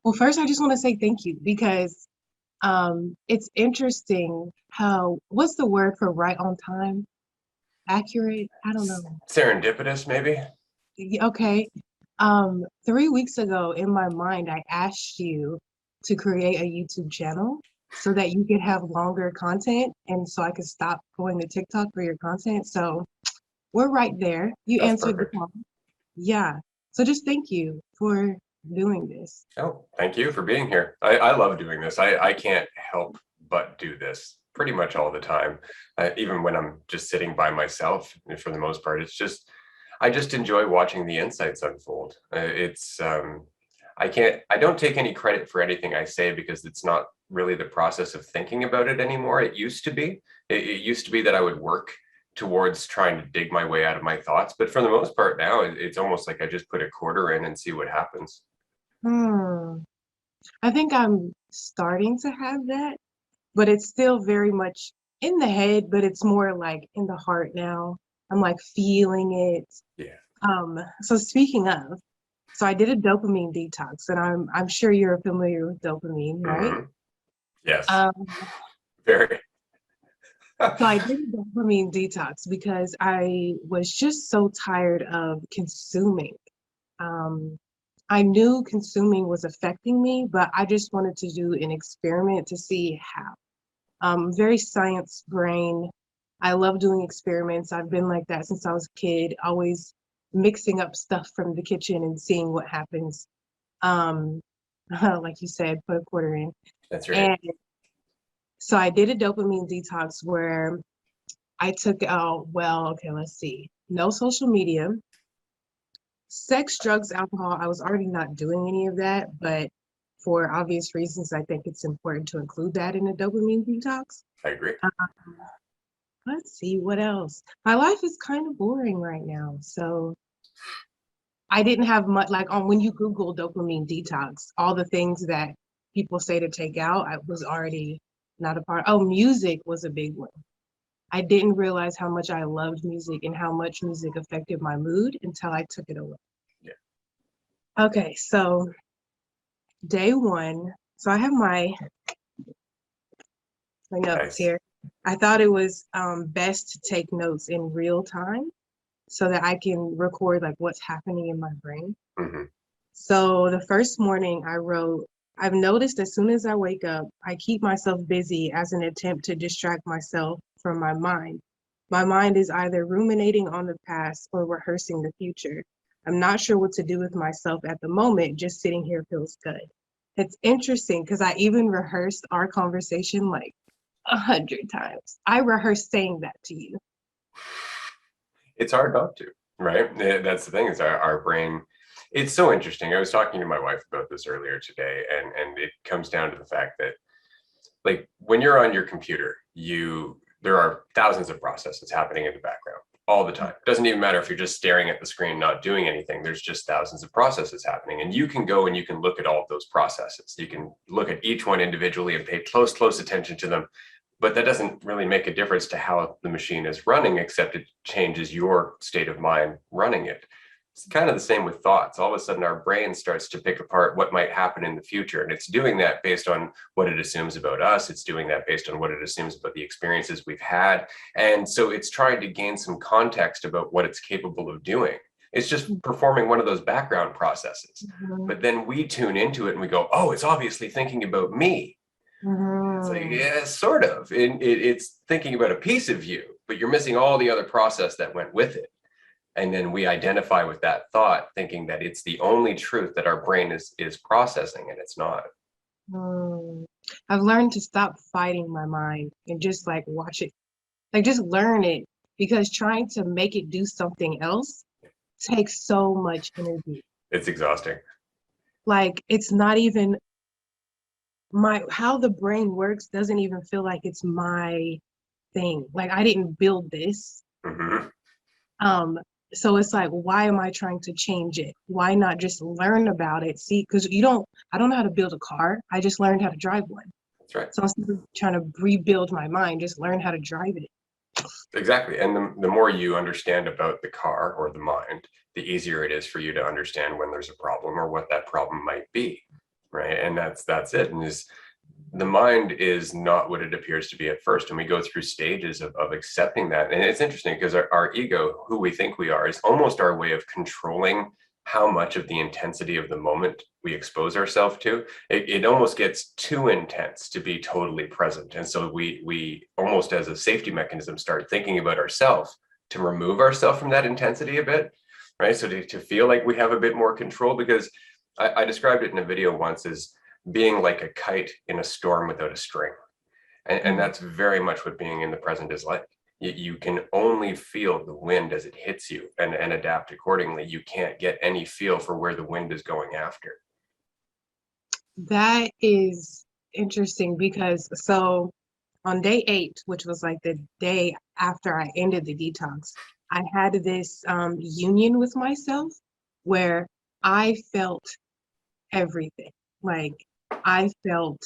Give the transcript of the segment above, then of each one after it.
Well, first, I just want to say thank you because it's interesting how, what's the word for right on time? Accurate? I don't know. Serendipitous, maybe? Okay. 3 weeks ago in my mind, I asked you to create a YouTube channel so that you could have longer content and so I could stop going to TikTok for your content. So we're right there. You That's answered the perfect. call. Yeah. So just thank you for doing this. Oh, thank you for being here. I love doing this. I can't help but do this pretty much all the time. Even when I'm just sitting by myself, for the most part, I just enjoy watching the insights unfold. I don't take any credit for anything I say because it's not really the process of thinking about it anymore. It used to be. It used to be that I would work towards trying to dig my way out of my thoughts. But for the most part now, it's almost like I just put a quarter in and see what happens. Hmm. I think I'm starting to have that, but it's still very much in the head, but it's more like in the heart now. I'm like feeling it. Yeah. So speaking of, so I did a dopamine detox, and I'm sure you're familiar with dopamine, right? Hmm. Yes. Um, Very. so I did a dopamine detox because I was just so tired of consuming. Um, I knew consuming was affecting me, but I just wanted to do an experiment to see how. Very science brain. I love doing experiments. I've been like that since I was a kid, always mixing up stuff from the kitchen and seeing what happens. Um, like you said, put a quarter in. That's right. And so I did a dopamine detox where I took out, well, okay, let's see, no social media, sex, drugs, alcohol. I was already not doing any of that, but for obvious reasons, I think it's important to include that in a dopamine detox. I agree. Let's see what else. My life is kind of boring right now. So I didn't have much, like on when you Google dopamine detox, all the things that people say to take out, I was already not a part. Oh, music was a big one. I didn't realize how much I loved music and how much music affected my mood until I took it away. Yeah. Okay, so day one. So I have my notes Nice. here. I thought it was best to take notes in real time so that I can record like what's happening in my brain. Hmm. So the first morning I wrote, I've noticed as soon as I wake up, I keep myself busy as an attempt to distract myself from my mind. My mind is either ruminating on the past or rehearsing the future. I'm not sure what to do with myself at the moment. Just sitting here feels good. It's interesting because I even rehearsed our conversation like 100 times. I rehearsed saying that to you. It's hard not to, right? That's the thing is our brain. It's so interesting. I was talking to my wife about this earlier today, and it comes down to the fact that like when you're on your computer, there are thousands of processes happening in the background all the time. It doesn't even matter if you're just staring at the screen, not doing anything. There's just thousands of processes happening. And you can go and you can look at all of those processes. You can look at each one individually and pay close attention to them. But that doesn't really make a difference to how the machine is running, except it changes your state of mind running it. It's kind of the same with thoughts. All of a sudden, our brain starts to pick apart what might happen in the future. And it's doing that based on what it assumes about us. It's doing that based on what it assumes about the experiences we've had. And so it's trying to gain some context about what it's capable of doing. It's just performing one of those background processes. Mhm. But then we tune into it and we go, oh, it's obviously thinking about me. It's like, Mhm. yeah, sort of. It's thinking about a piece of you, but you're missing all the other process that went with it. And then we identify with that thought thinking that it's the only truth that our brain is processing, and it's not. Mm. I've learned to stop fighting my mind and just like watch it, like just learn it because trying to make it do something else takes so much energy. It's exhausting. Like it's not even my, how the brain works doesn't even feel like it's my thing. Like I didn't build this. Hmm. Um, so it's like, why am I trying to change it? Why not just learn about it? See, because I don't know how to build a car. I just learned how to drive one. That's right. So instead of trying to rebuild my mind, just learn how to drive it. Exactly. And the more you understand about the car or the mind, the easier it is for you to understand when there's a problem or what that problem might be. right? And that's it. And the mind is not what it appears to be at first, and we go through stages of accepting that. And it's interesting because our ego, who we think we are, is almost our way of controlling how much of the intensity of the moment we expose ourselves to. It almost gets too intense to be totally present, and so we almost, as a safety mechanism, start thinking about ourselves to remove ourselves from that intensity a bit, right? So to feel like we have a bit more control, because I described it in a video once as being like a kite in a storm without a string. And that's very much what being in the present is like. You can only feel the wind as it hits you and adapt accordingly. You can't get any feel for where the wind is going after. That is interesting because so on day 8, which was like the day after I ended the detox, I had this union with myself where I felt everything. Like I felt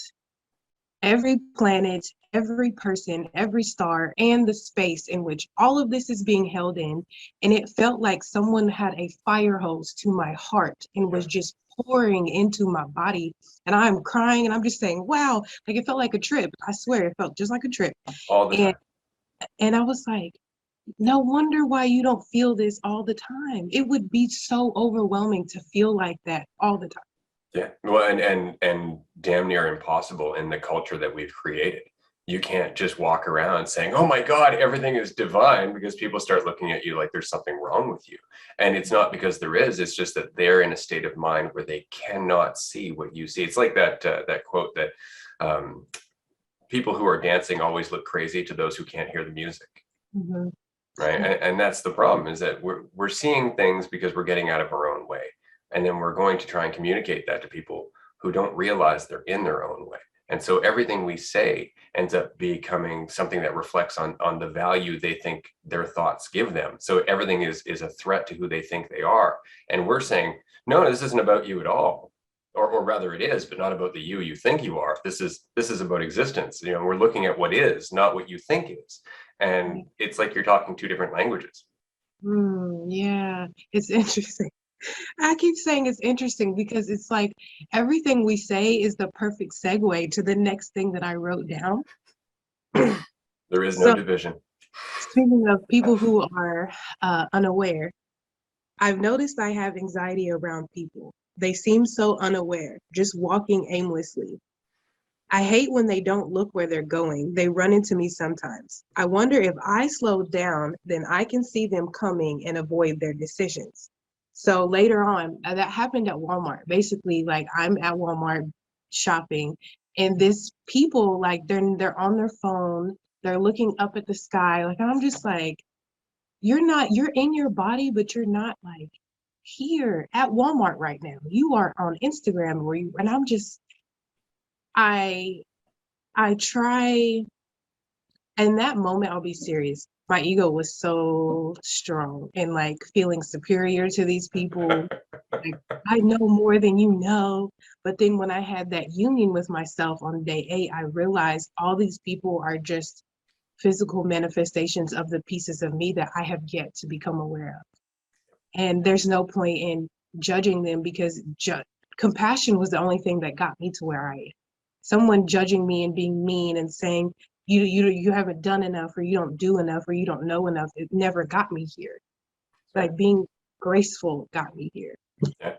every planet, every person, every star, and the space in which all of this is being held in. And it felt like someone had a fire hose to my heart and was just pouring into my body. And I'm crying and I'm just saying, wow, like it felt like a trip. I swear it felt just like a trip. All the And time. and I was like, no wonder why you don't feel this all the time. It would be so overwhelming to feel like that all the time. Yeah. Well, and damn near impossible in the culture that we've created. You can't just walk around saying, "Oh my God, everything is divine," because people start looking at you like there's something wrong with you. And it's not because there is. It's just that they're in a state of mind where they cannot see what you see. It's like that quote that um, people who are dancing always look crazy to those who can't hear the music. Mm-hmm. Right. And that's the problem, is that we're seeing things because we're getting out of our own way. And then we're going to try and communicate that to people who don't realize they're in their own way. And so everything we say ends up becoming something that reflects on the value they think their thoughts give them. So everything is a threat to who they think they are. And we're saying, no, this isn't about you at all. Or rather it is, but not about the you think you are. This is about existence. You know, we're looking at what is, not what you think is. And it's like you're talking two different languages. Yeah, it's interesting. I keep saying it's interesting because it's like everything we say is the perfect segue to the next thing that I wrote down. There is no So, division. speaking of people who are unaware, I've noticed I have anxiety around people. They seem so unaware, just walking aimlessly. I hate when they don't look where they're going. They run into me sometimes. I wonder if I slow down, then I can see them coming and avoid their decisions. So later on, that happened at Walmart. Basically, like I'm at Walmart shopping, and this people like they're on their phone, they're looking up at the sky. Like I'm just like, you're in your body, but you're not like here at Walmart right now. You are on Instagram where you and I'm just I I try, in that moment, I'll be serious. My ego was so strong and like feeling superior to these people. Like, I know more than you know. But then when I had that union with myself on day 8, I realized all these people are just physical manifestations of the pieces of me that I have yet to become aware of. And there's no point in judging them because compassion was the only thing that got me to where I am. Someone judging me and being mean and saying you haven't done enough or you don't do enough or you don't know enough, it never got me here. Like being graceful got me here. Yeah.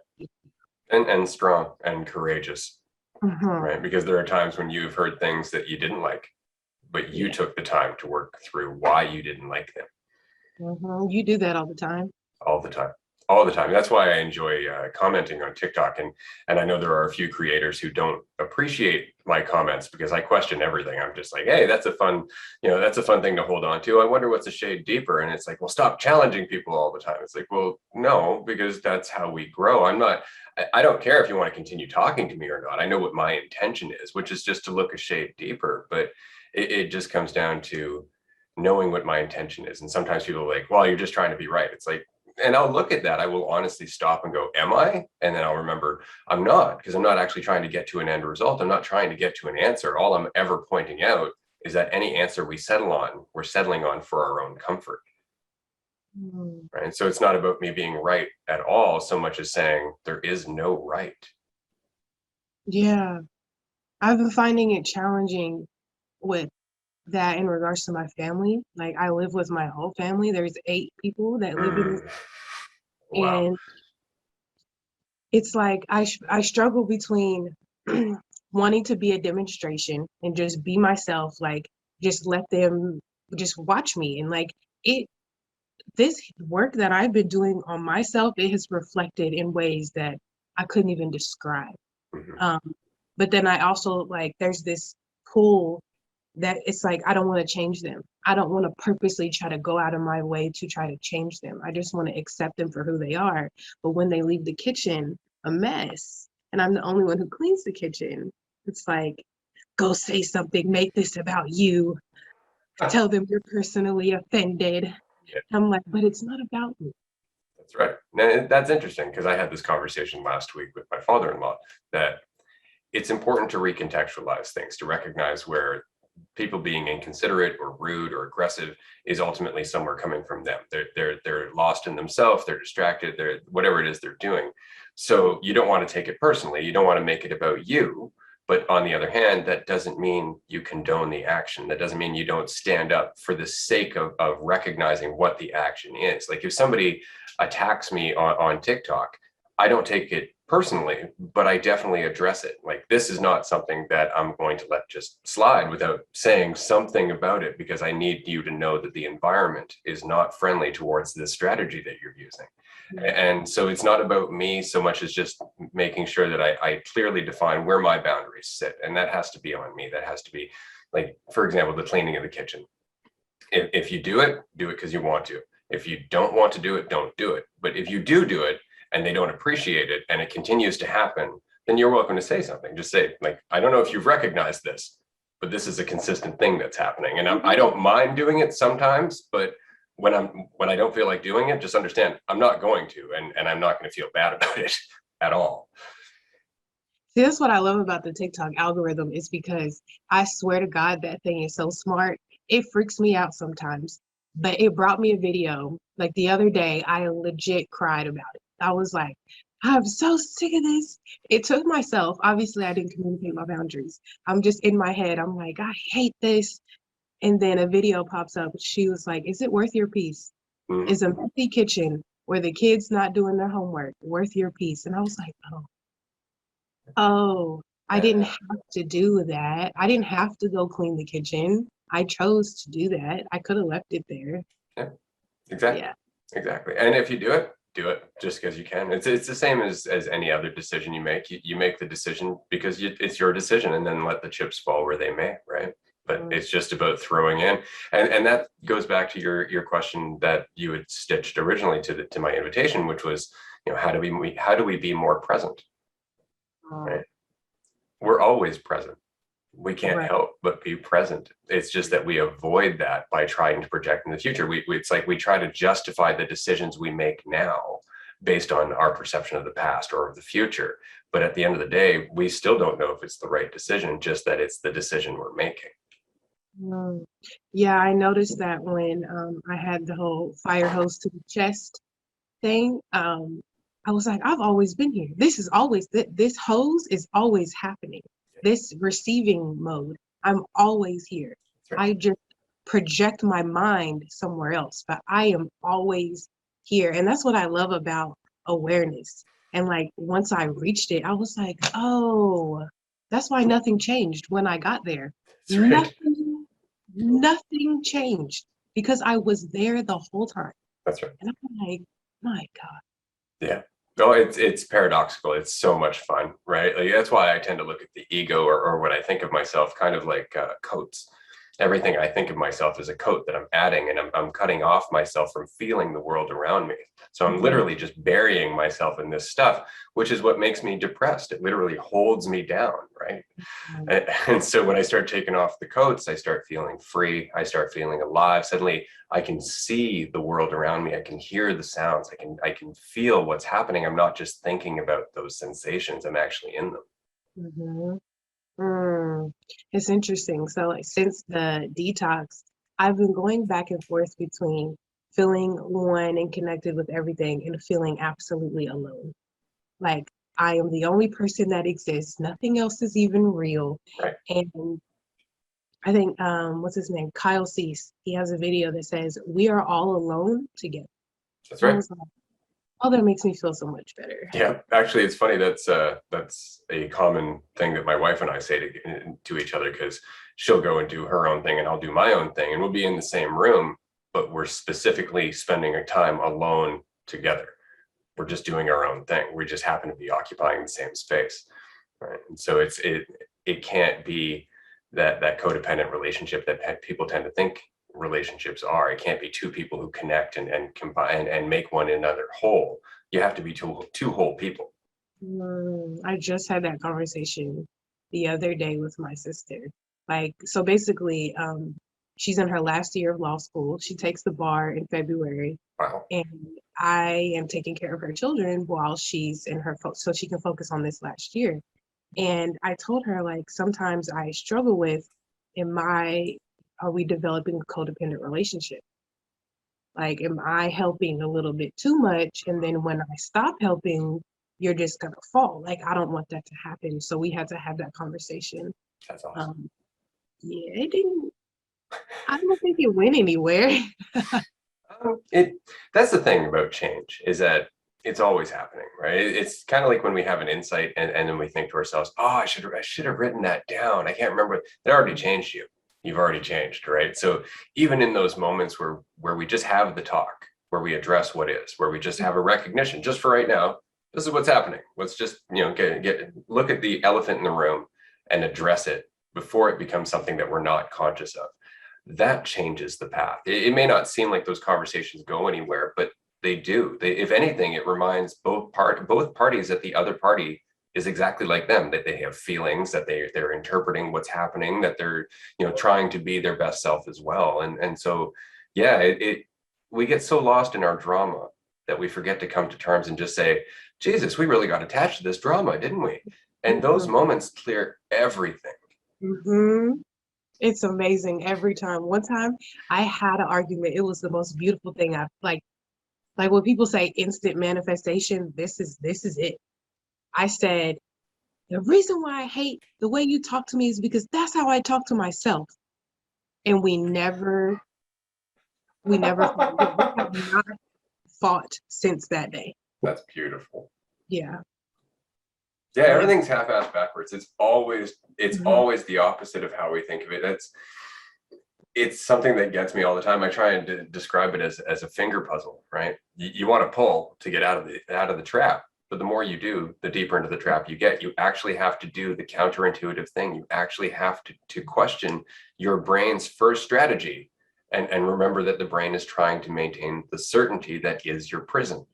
And strong and courageous, Uh-huh. right? Because there are times when you've heard things that you didn't like, but you took the time to work through why you didn't like them. You do that all the time. All the time. All the time. That's why I enjoy commenting on TikTok. And I know there are a few creators who don't appreciate my comments because I question everything. I'm just like, hey, that's a fun, that's a fun thing to hold on to. I wonder what's a shade deeper. And it's like, well, stop challenging people all the time. It's like, well, no, because that's how we grow. I don't care if you want to continue talking to me or not. I know what my intention is, which is just to look a shade deeper. But it just comes down to knowing what my intention is. And sometimes people are like, well, you're just trying to be right. It's like, and I'll look at that. I will honestly stop and go, am I? And then I'll remember I'm not, because I'm not actually trying to get to an end result. I'm not trying to get to an answer. All I'm ever pointing out is that any answer we settle on, we're settling on for our own comfort. Right. So it's not about me being right at all, so much as saying there is no right. Yeah. I've been finding it challenging with that in regards to my family. Like I live with my whole family. There's 8 people that live in this, Mm, wow. and it's like I struggle between wanting to be a demonstration and just be myself, like just let them just watch me. And like it this work that I've been doing on myself, it has reflected in ways that I couldn't even describe. Mhm. Um, but then I also like there's this pull that it's like I don't want to change them. I don't want to purposely try to go out of my way to try to change them. I just want to accept them for who they are. But when they leave the kitchen a mess and I'm the only one who cleans the kitchen, it's like, go say something, make this about you, tell them you're personally offended. Yeah, I'm like, but it's not about me. that's right. And that's interesting because I had this conversation last week with my father-in-law that it's important to recontextualize things, to recognize where people being inconsiderate or rude or aggressive is ultimately somewhere coming from them. They're lost in themselves. They're distracted. They're whatever it is they're doing. So you don't want to take it personally. You don't want to make it about you. But on the other hand, that doesn't mean you condone the action. That doesn't mean you don't stand up for the sake of recognizing what the action is. Like if somebody attacks me on TikTok, I don't take it personally, but I definitely address it. Like this is not something that I'm going to let just slide without saying something about it because I need you to know that the environment is not friendly towards this strategy that you're using. And so it's not about me so much as just making sure that I clearly define where my boundaries sit. And that has to be on me. That has to be like, for example, the cleaning of the kitchen. If you do it because you want to. If you don't want to do it, don't do it. But if you do it and they don't appreciate it and it continues to happen, then you're welcome to say something. Just say, like, I don't know if you've recognized this, but this is a consistent thing that's happening. And I don't mind doing it sometimes, but when I don't feel like doing it, just understand I'm not going to, and I'm not going to feel bad about it at all. See, that's what I love about the TikTok algorithm is because I swear to God, that thing is so smart. It freaks me out sometimes, but it brought me a video. Like the other day, I legit cried about it. I was like, I'm so sick of this. It took myself, obviously, I didn't communicate my boundaries. I'm just in my head. I'm like, I hate this. And then a video pops up. She was like, is it worth your peace? Mhm. Is a messy kitchen where the kids not doing their homework worth your peace? And I was like, oh, I didn't Yeah, have to do that. I didn't have to go clean the kitchen. I chose to do that. I could have left it there. yeah, exactly. Yeah. Exactly. And if you do it just because you can. It's the same as any other decision you make. You make the decision because it's your decision, and then let the chips fall where they may, right? But Mm, it's just about throwing in, and that goes back to your question that you had stitched originally to my invitation, which was, how do we be more present, oh, right? We're always present. We can't right. help but be present. It's just that we avoid that by trying to project in the future. It's like we try to justify the decisions we make now based on our perception of the past or of the future. But at the end of the day, we still don't know if it's the right decision, just that it's the decision we're making. Mm. Yeah, I noticed that when I had the whole fire hose to the chest thing. I was like, I've always been here. This is always this hose is always happening. This receiving mode, I'm always here. That's I just project my mind somewhere else, but I am always here. And that's what I love about awareness. And like once I reached it, I was like, oh, that's why nothing changed when I got there. right. Nothing changed because I was there the whole time. That's right. And I'm like, my God. Yeah. No, it's paradoxical. It's so much fun, right? Like that's why I tend to look at the ego or what I think of myself kind of like coats. Everything I think of myself as a coat that I'm adding, and I'm cutting off myself from feeling the world around me. So I'm Mhm. literally just burying myself in this stuff, which is what makes me depressed. It literally holds me down, right? And so when I start taking off the coats, I start feeling free. I start feeling alive. Suddenly I can see the world around me. I can hear the sounds. I can feel what's happening. I'm not just thinking about those sensations. I'm actually in them. Mhm. Mm. It's interesting. So, like, since the detox, I've been going back and forth between feeling one and connected with everything and feeling absolutely alone. Like, I am the only person that exists. Nothing else is even real. Right. And I think, what's his name? Kyle Cease. He has a video that says, "We are all alone together." That's And I right. was like, oh, that makes me feel so much better. Yeah, actually, it's funny. That's a common thing that my wife and I say to each other, because she'll go and do her own thing and I'll do my own thing, and we'll be in the same room, but we're specifically spending our time alone together. We're just doing our own thing. We just happen to be occupying the same space, right? And so it can't be that codependent relationship that people tend to think relationships are. It can't be two people who connect and combine and make one another whole. You have to be two whole people. I just had that conversation the other day with my sister. Like, so basically, she's in her last year of law school. She takes the bar in February, Wow. and I am taking care of her children while she's in her, so she can focus on this last year. And I told her, like, sometimes I struggle with, are we developing a codependent relationship? Like, am I helping a little bit too much? And then when I stop helping, you're just gonna fall. Like, I don't want that to happen. So we had to have that conversation. That's awesome. Yeah, it didn't, I don't think it went anywhere. That's the thing about change, is that it's always happening, right? It's kind of like when we have an insight and then we think to ourselves, oh, I should have written that down. I can't remember. That already changed you. You've already changed, right? So even in those moments where we just have the talk, where we address what is, where we just have a recognition, just for right now, this is what's happening. Let's just, look at the elephant in the room and address it before it becomes something that we're not conscious of. That changes the path. It may not seem like those conversations go anywhere, but they do. If anything, it reminds both parties that the other party is exactly like them, that they have feelings, that they're interpreting what's happening, that they're trying to be their best self as well. And so yeah, we get so lost in our drama that we forget to come to terms and just say, Jesus, we really got attached to this drama, didn't we? And those moments clear everything. Mm-hmm. It's amazing every time. One time I had an argument. It was the most beautiful thing. I've like when people say instant manifestation, this is it. I said, the reason why I hate the way you talk to me is because that's how I talk to myself. And we never fought. We have not fought since that day. That's beautiful. Yeah. Yeah, everything's half-assed backwards. It's always the opposite of how we think of it. It's something that gets me all the time. I try and describe it as a finger puzzle, right? You want to pull to get out of the trap, but the more you do, the deeper into the trap you get. You actually have to do the counterintuitive thing. You actually have to question your brain's first strategy, and remember that the brain is trying to maintain the certainty that is your prison.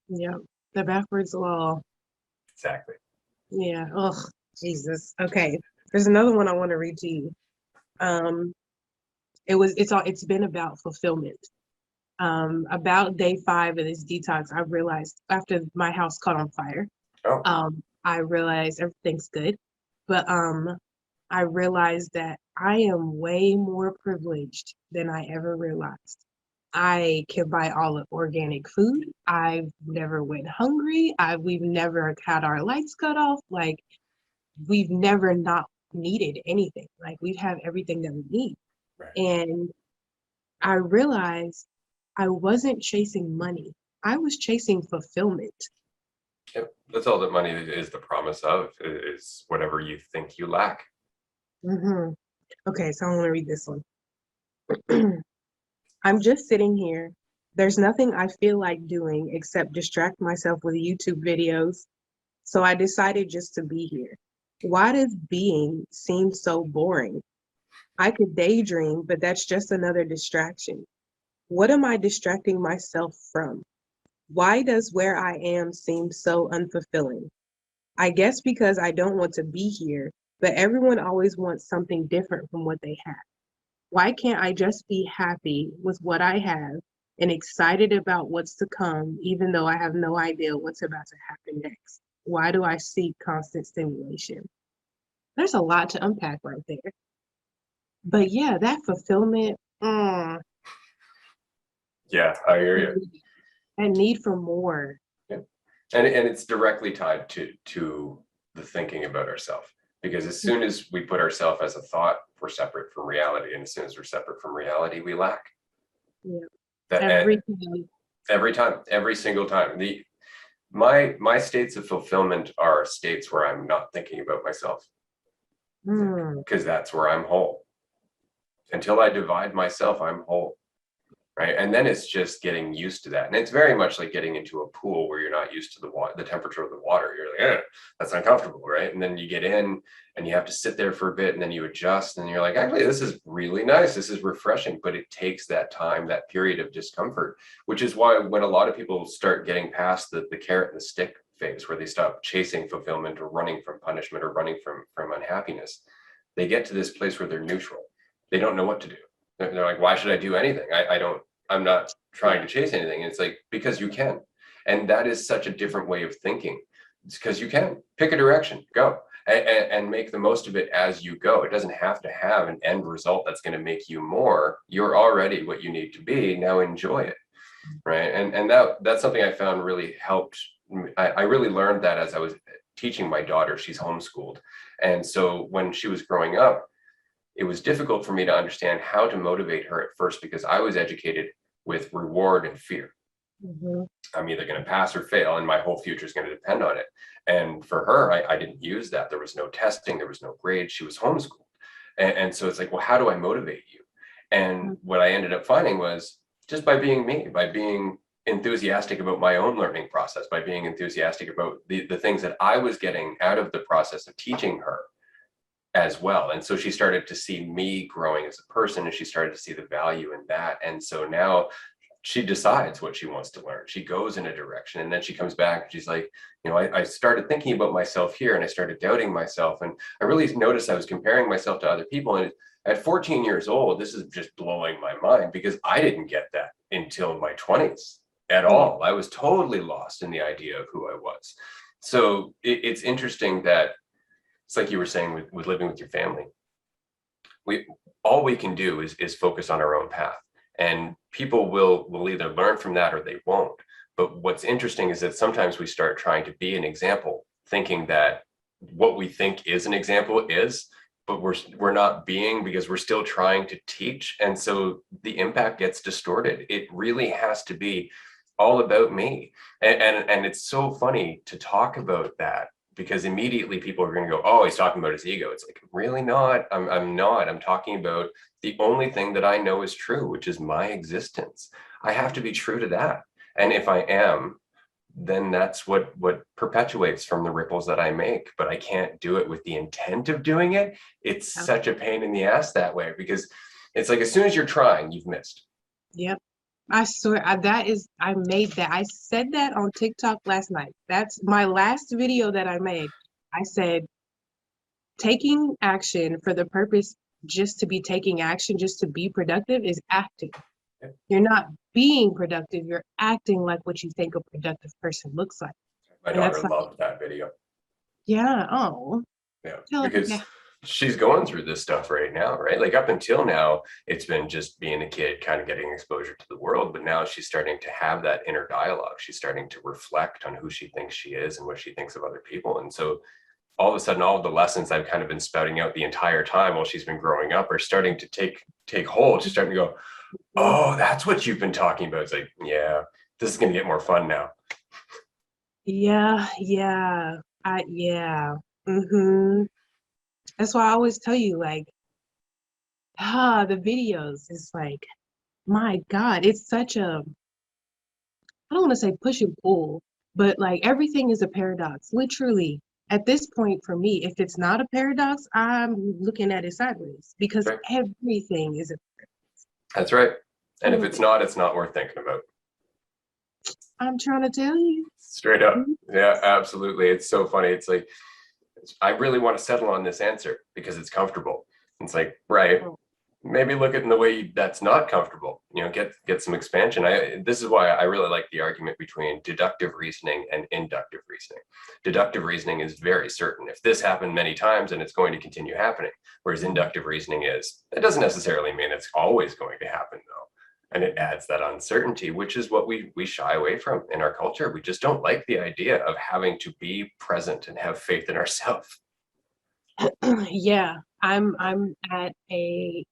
Yeah. The backwards law. Exactly. Yeah. Oh, Jesus. Okay. There's another one I want to read to you. It's been about fulfillment. About day 5 of this detox, I realized after my house caught on fire, I realized everything's good, but I realized that I am way more privileged than I ever realized. I can buy all of organic food. I've never went hungry. We've never had our lights cut off. Like, we've never not needed anything. Like, we have everything that we need. Right. And I realized I wasn't chasing money. I was chasing fulfillment. Yep. That's all that money is the promise of, is whatever you think you lack. Mm-hmm. Okay, so I want to read this one. I'm just sitting here. There's nothing I feel like doing except distract myself with YouTube videos. So I decided just to be here. Why does being seem so boring? I could daydream, but that's just another distraction. What am I distracting myself from? Why does where I am seem so unfulfilling? I guess because I don't want to be here, but everyone always wants something different from what they have. Why can't I just be happy with what I have and excited about what's to come, even though I have no idea what's about to happen next? Why do I seek constant stimulation? There's a lot to unpack right there. But yeah, that fulfillment, Yeah, I hear you. that need for more. Yeah. And it's directly tied to the thinking about ourselves. Because as soon as we put ourselves as a thought, we're separate from reality. And as soon as we're separate from reality, we lack. Yeah. That, every time, every single time. My states of fulfillment are states where I'm not thinking about myself. Because that's where I'm whole. Until I divide myself, I'm whole. Right. And then it's just getting used to that. And it's very much like getting into a pool where you're not used to the water, the temperature of the water. You're like, that's uncomfortable. Right. And then you get in and you have to sit there for a bit and then you adjust and you're like, actually, this is really nice. This is refreshing. But it takes that time, that period of discomfort, which is why when a lot of people start getting past the carrot and the stick phase, where they stop chasing fulfillment or running from punishment or running from unhappiness, they get to this place where they're neutral. They don't know what to do. They're like, why should I do anything? I'm not trying to chase anything. And it's like, because you can. And that is such a different way of thinking. It's because you can pick a direction, go and make the most of it as you go. It doesn't have to have an end result that's going to make you more. You're already what you need to be. Now enjoy it. Right. And that's something I found really helped. I really learned that as I was teaching my daughter. She's homeschooled. And so when she was growing up, it was difficult for me to understand how to motivate her at first because I was educated with reward and fear. I'm either going to pass or fail, and my whole future is going to depend on it. And for her, I didn't use that. There was no testing, there was no grade. She was homeschooled. And so it's like, well, how do I motivate you? And what I ended up finding was just by being me, by being enthusiastic about my own learning process, by being enthusiastic about the things that I was getting out of the process of teaching her as well. And so she started to see me growing as a person, and she started to see the value in that. And so now she decides what she wants to learn. She goes in a direction, and then she comes back and she's like, I started thinking about myself here, and I started doubting myself. And I really noticed I was comparing myself to other people. And at 14 years old, this is just blowing my mind because I didn't get that until my 20s at all. I was totally lost in the idea of who I was. So it's interesting that it's like you were saying with living with your family. All we can do is focus on our own path, and people will either learn from that or they won't. But what's interesting is that sometimes we start trying to be an example, thinking that what we think is an example is, but we're not being, because we're still trying to teach. And so the impact gets distorted. It really has to be all about me. And it's so funny to talk about that, because immediately people are going to go, oh, he's talking about his ego. It's like, really not. I'm not. I'm talking about the only thing that I know is true, which is my existence. I have to be true to that. And if I am, then that's what perpetuates from the ripples that I make. But I can't do it with the intent of doing it. It's such a pain in the ass that way, because it's like, as soon as you're trying, you've missed. Yep. I swear, I made that. I said that on TikTok last night. That's my last video that I made. I said, taking action for the purpose just to be taking action, just to be productive, is acting. You're not being productive. You're acting like what you think a productive person looks like. My daughter loved that video. Yeah. Oh. Yeah. Because she's going through this stuff right now, right? Like up until now, it's been just being a kid, kind of getting exposure to the world. But now she's starting to have that inner dialogue. She's starting to reflect on who she thinks she is and what she thinks of other people. And so all of a sudden, all of the lessons I've kind of been spouting out the entire time while she's been growing up are starting to take hold. She's starting to go, oh, that's what you've been talking about. It's like, yeah, this is going to get more fun now. Yeah. That's why I always tell you, like, the videos, it's like, my God, it's such a, I don't want to say push and pull, but like everything is a paradox. Literally, at this point for me, if it's not a paradox, I'm looking at it sideways, because everything is a paradox. That's right. And if it's not worth thinking about. I'm trying to tell you. Straight up. Yeah, absolutely. It's so funny. It's like, I really want to settle on this answer because it's comfortable. It's like, right, maybe look at it in the way that's not comfortable, get some expansion. This is why I really like the argument between deductive reasoning and inductive reasoning. Deductive reasoning is very certain. If this happened many times, and it's going to continue happening. Whereas inductive reasoning it doesn't necessarily mean it's always going to happen, though. And it adds that uncertainty, which is what we shy away from in our culture. We just don't like the idea of having to be present and have faith in ourselves. Yeah, I'm at a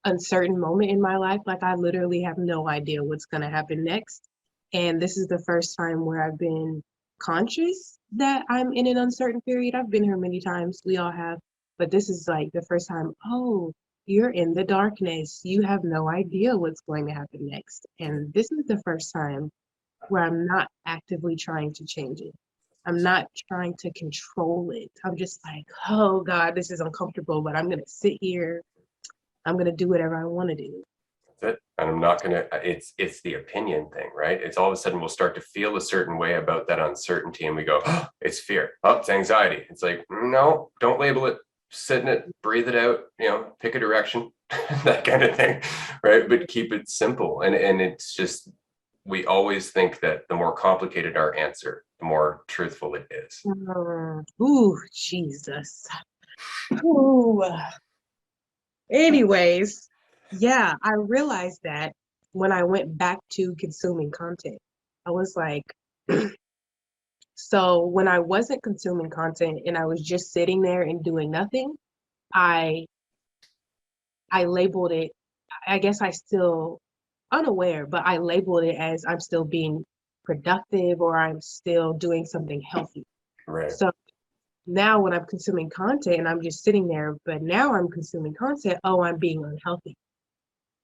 uncertain moment in my life. Like I literally have no idea what's going to happen next. And this is the first time where I've been conscious that I'm in an uncertain period. I've been here many times. We all have. But this is like the first time, oh, you're in the darkness. You have no idea what's going to happen next. And this is the first time where I'm not actively trying to change it. I'm not trying to control it. I'm just like, oh God, this is uncomfortable, but I'm going to sit here. I'm going to do whatever I want to do. That's it. And I'm not going to, it's the opinion thing, right? It's all of a sudden we'll start to feel a certain way about that uncertainty and we go, oh, it's fear. Oh, it's anxiety. It's like, no, don't label it, sit in it, breathe it out, pick a direction, that kind of thing, right? But keep it simple. And it's just, we always think that the more complicated our answer, the more truthful it is. Ooh, Jesus. Ooh. Anyways, yeah, I realized that when I went back to consuming content. I was like, so when I wasn't consuming content and I was just sitting there and doing nothing, I labeled it, I guess I still unaware, but I labeled it as I'm still being productive or I'm still doing something healthy. Right. So now when I'm consuming content and I'm just sitting there, but now I'm consuming content, oh, I'm being unhealthy.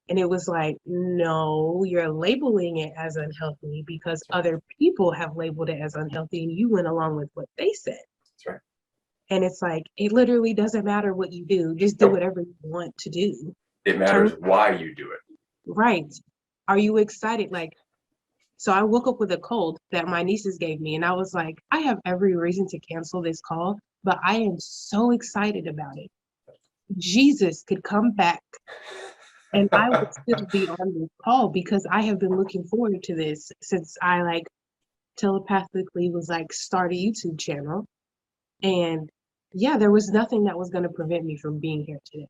And it was like, no, you're labeling it as unhealthy because other people have labeled it as unhealthy and you went along with what they said. That's right. And it's like, it literally doesn't matter what you do, just do whatever you want to do. It matters why you do it. Right. Are you excited? Like, so I woke up with a cold that my nieces gave me and I was like, I have every reason to cancel this call, but I am so excited about it. Jesus could come back and I would still be on this call because I have been looking forward to this since I like telepathically was like start a YouTube channel. And yeah, there was nothing that was going to prevent me from being here today.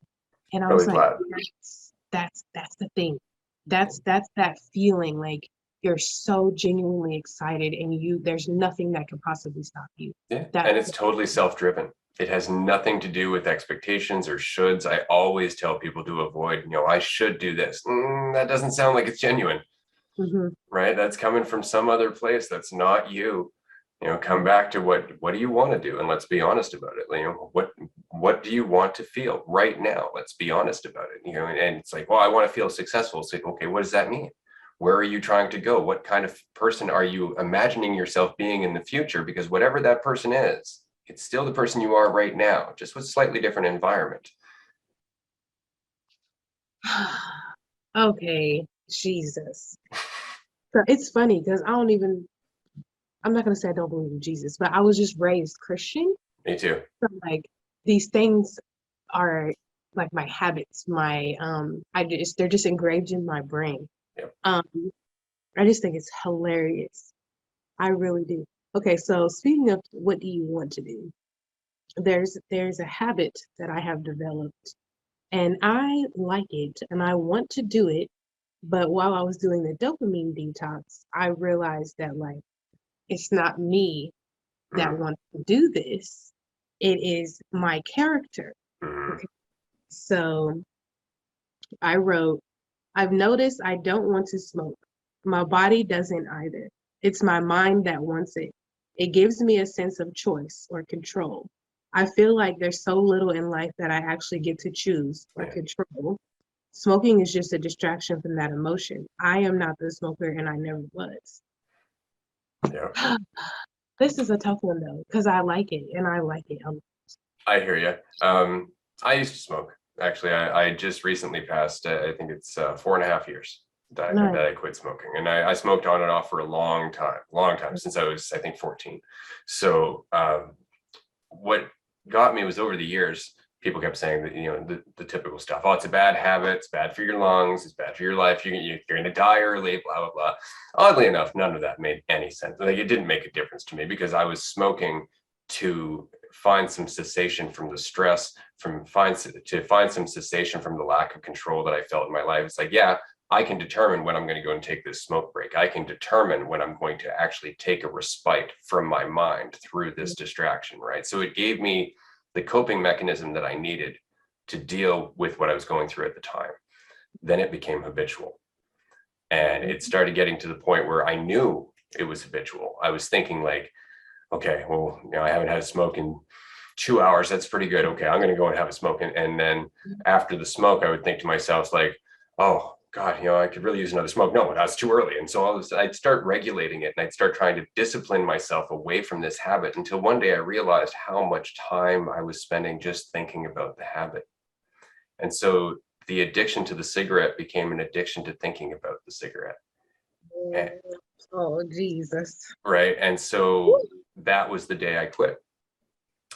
And I was Really like, glad. that's the thing. That's that feeling like you're so genuinely excited and there's nothing that can possibly stop you. Yeah. And it's totally self-driven. It has nothing to do with expectations or shoulds. I always tell people to avoid, I should do this. That doesn't sound like it's genuine, right? That's coming from some other place. That's not you. Come back to what do you want to do? And let's be honest about it. What do you want to feel right now? Let's be honest about it. And it's like, well, I want to feel successful. It's like, okay, what does that mean? Where are you trying to go? What kind of person are you imagining yourself being in the future? Because whatever that person is, it's still the person you are right now, just with slightly different environment. Okay, Jesus. So it's funny because I'm not going to say I don't believe in Jesus, but I was just raised Christian. Me too. So like these things are like my habits, they're just engraved in my brain. Yep. I just think it's hilarious. I really do. Okay, so speaking of what do you want to do? There's a habit that I have developed and I like it and I want to do it. But while I was doing the dopamine detox, I realized that like it's not me that wants to do this. It is my character. Okay. So I wrote, I've noticed I don't want to smoke. My body doesn't either. It's my mind that wants it. It gives me a sense of choice or control. I feel like there's so little in life that I actually get to choose or control. Smoking is just a distraction from that emotion. I am not the smoker and I never was. Yeah. This is a tough one though, because I like it and I like it a lot. I hear you. I used to smoke. Actually, I just recently passed, I think it's 4.5 years that I quit smoking. And I smoked on and off for a long time, since I was, I think, 14. So what got me was over the years, people kept saying that, the typical stuff. Oh, it's a bad habit. It's bad for your lungs. It's bad for your life. You're going to die early, blah, blah, blah. Oddly enough, none of that made any sense. Like, it didn't make a difference to me because I was smoking to find some cessation from the stress, to find some cessation from the lack of control that I felt in my life. It's like, yeah, I can determine when I'm going to go and take this smoke break. I can determine when I'm going to actually take a respite from my mind through this distraction, right? So it gave me the coping mechanism that I needed to deal with what I was going through at the time. Then it became habitual. And it started getting to the point where I knew it was habitual. I was thinking like, okay, well, I haven't had a smoke in 2 hours. That's pretty good. Okay, I'm going to go and have a smoke. And then after the smoke, I would think to myself like, oh God, I could really use another smoke. No, that's too early. And so all of a sudden I'd start regulating it, and I'd start trying to discipline myself away from this habit, until one day I realized how much time I was spending just thinking about the habit. And so the addiction to the cigarette became an addiction to thinking about the cigarette. And, Oh, Jesus. right. And so that was the day I quit.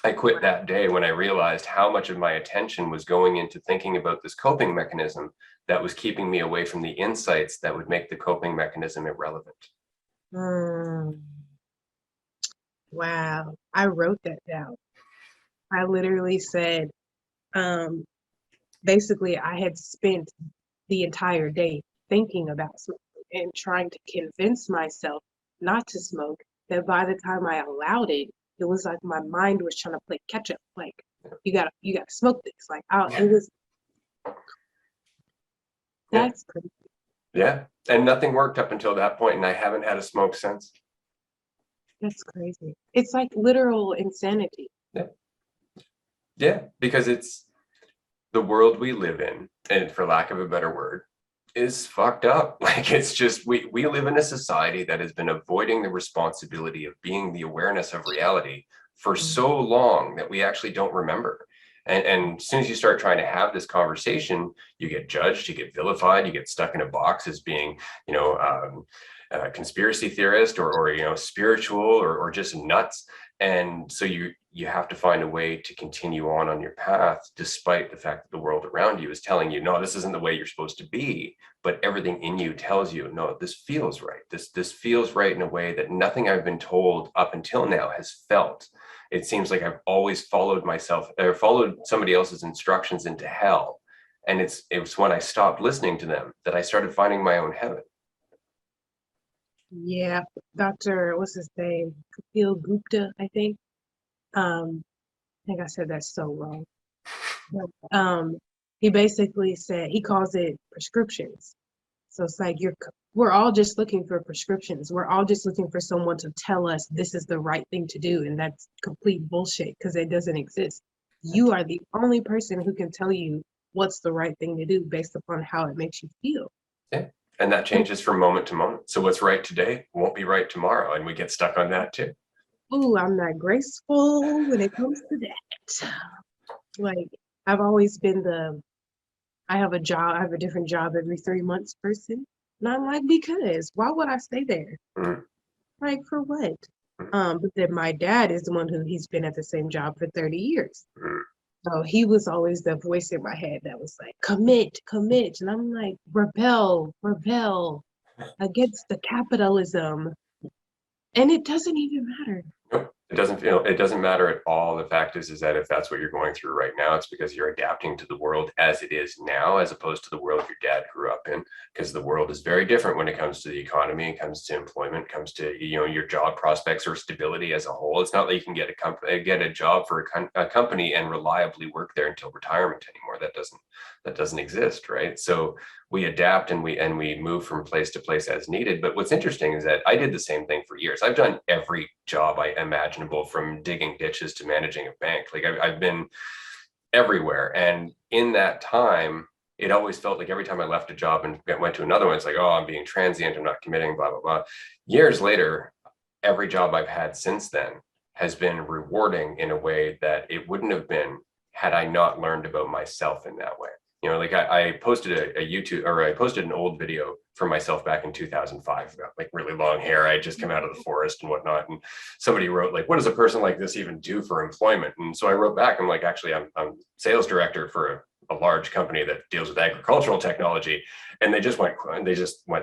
I quit that day when I realized how much of my attention was going into thinking about this coping mechanism that was keeping me away from the insights that would make the coping mechanism irrelevant. Wow. I wrote that down. I literally said, basically, I had spent the entire day thinking about smoking and trying to convince myself not to smoke, that by the time I allowed it, it was like my mind was trying to play catch up. Like, you gotta smoke this. Like, it was, that's crazy. Yeah. And nothing worked up until that point, and I haven't had a smoke since. That's crazy. It's like literal insanity. Yeah. Yeah, because it's the world we live in, and for lack of a better word, is fucked up. Like, it's just, we live in a society that has been avoiding the responsibility of being the awareness of reality for so long that we actually don't remember. And as soon as you start trying to have this conversation, you get judged, you get vilified, you get stuck in a box as being, a conspiracy theorist or spiritual or just nuts. And so you have to find a way to continue on your path, despite the fact that the world around you is telling you, no, this isn't the way you're supposed to be. But everything in you tells you, no, this feels right. This feels right in a way that nothing I've been told up until now has felt. It seems like I've always followed myself or followed somebody else's instructions into hell. And it was when I stopped listening to them that I started finding my own heaven. Yeah, Dr. What's his name? Kapil Gupta, I think. I think I said that so wrong. But, he basically said, he calls it prescriptions. So it's like we're all just looking for prescriptions. We're all just looking for someone to tell us this is the right thing to do, and that's complete bullshit because it doesn't exist. You are the only person who can tell you what's the right thing to do based upon how it makes you feel. Yeah. And that changes from moment to moment. So what's right today won't be right tomorrow. And we get stuck on that too. Oh, I'm not graceful when it comes to that. Like, I've always been I have a different job every 3 months person. And I'm like, because why would I stay there? Like, for what? But then my dad is the one he's been at the same job for 30 years. So he was always the voice in my head that was like, commit. And I'm like, rebel against the capitalism. And it doesn't even matter. Nope. It doesn't matter at all. The fact is that if that's what you're going through right now, it's because you're adapting to the world as it is now, as opposed to the world your dad grew up in, because the world is very different when it comes to the economy, it comes to employment, it comes to, your job prospects or stability as a whole. It's not that you can get a job for a company and reliably work there until retirement anymore. That doesn't exist, right? So we adapt and we move from place to place as needed. But what's interesting is that I did the same thing for years. I've done every job I imaginable, from digging ditches to managing a bank. Like I've been everywhere. And in that time, it always felt like every time I left a job and went to another one, it's like, oh, I'm being transient, I'm not committing, blah, blah, blah. Years later, every job I've had since then has been rewarding in a way that it wouldn't have been had I not learned about myself in that way. Like I posted I posted an old video for myself back in 2005 about like really long hair. I had just come out of the forest and whatnot. And somebody wrote like, what does a person like this even do for employment? And so I wrote back, I'm like, actually, I'm sales director for a large company that deals with agricultural technology. And they just went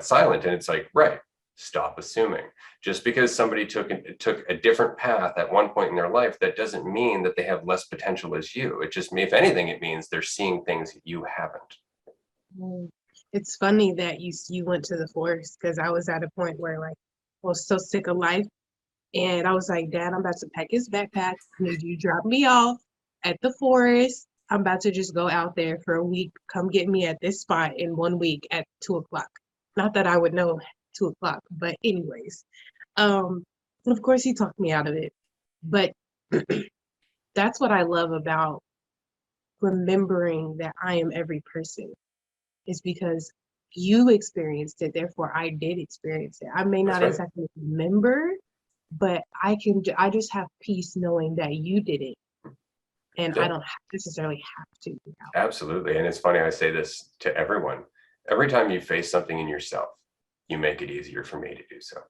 silent. And it's like, right, stop assuming. Just because somebody took a different path at one point in their life, that doesn't mean that they have less potential as you. It just, if anything, it means they're seeing things you haven't. It's funny that you went to the forest because I was at a point where like I was so sick of life. And I was like, Dad, I'm about to pack his backpack. I need you to drop me off at the forest. I'm about to just go out there for a week. Come get me at this spot in 1 week at 2 o'clock. Not that I would know 2 o'clock, but anyways. And of course he talked me out of it. But that's what I love about remembering that I am every person is because you experienced it, therefore I did experience it. I may That's not right. exactly remember, but I just have peace knowing that you did it, and I Yeah, don't necessarily have to now. absolutely. And it's funny, I say this to everyone. Every time you face something in yourself, you make it easier for me to do so.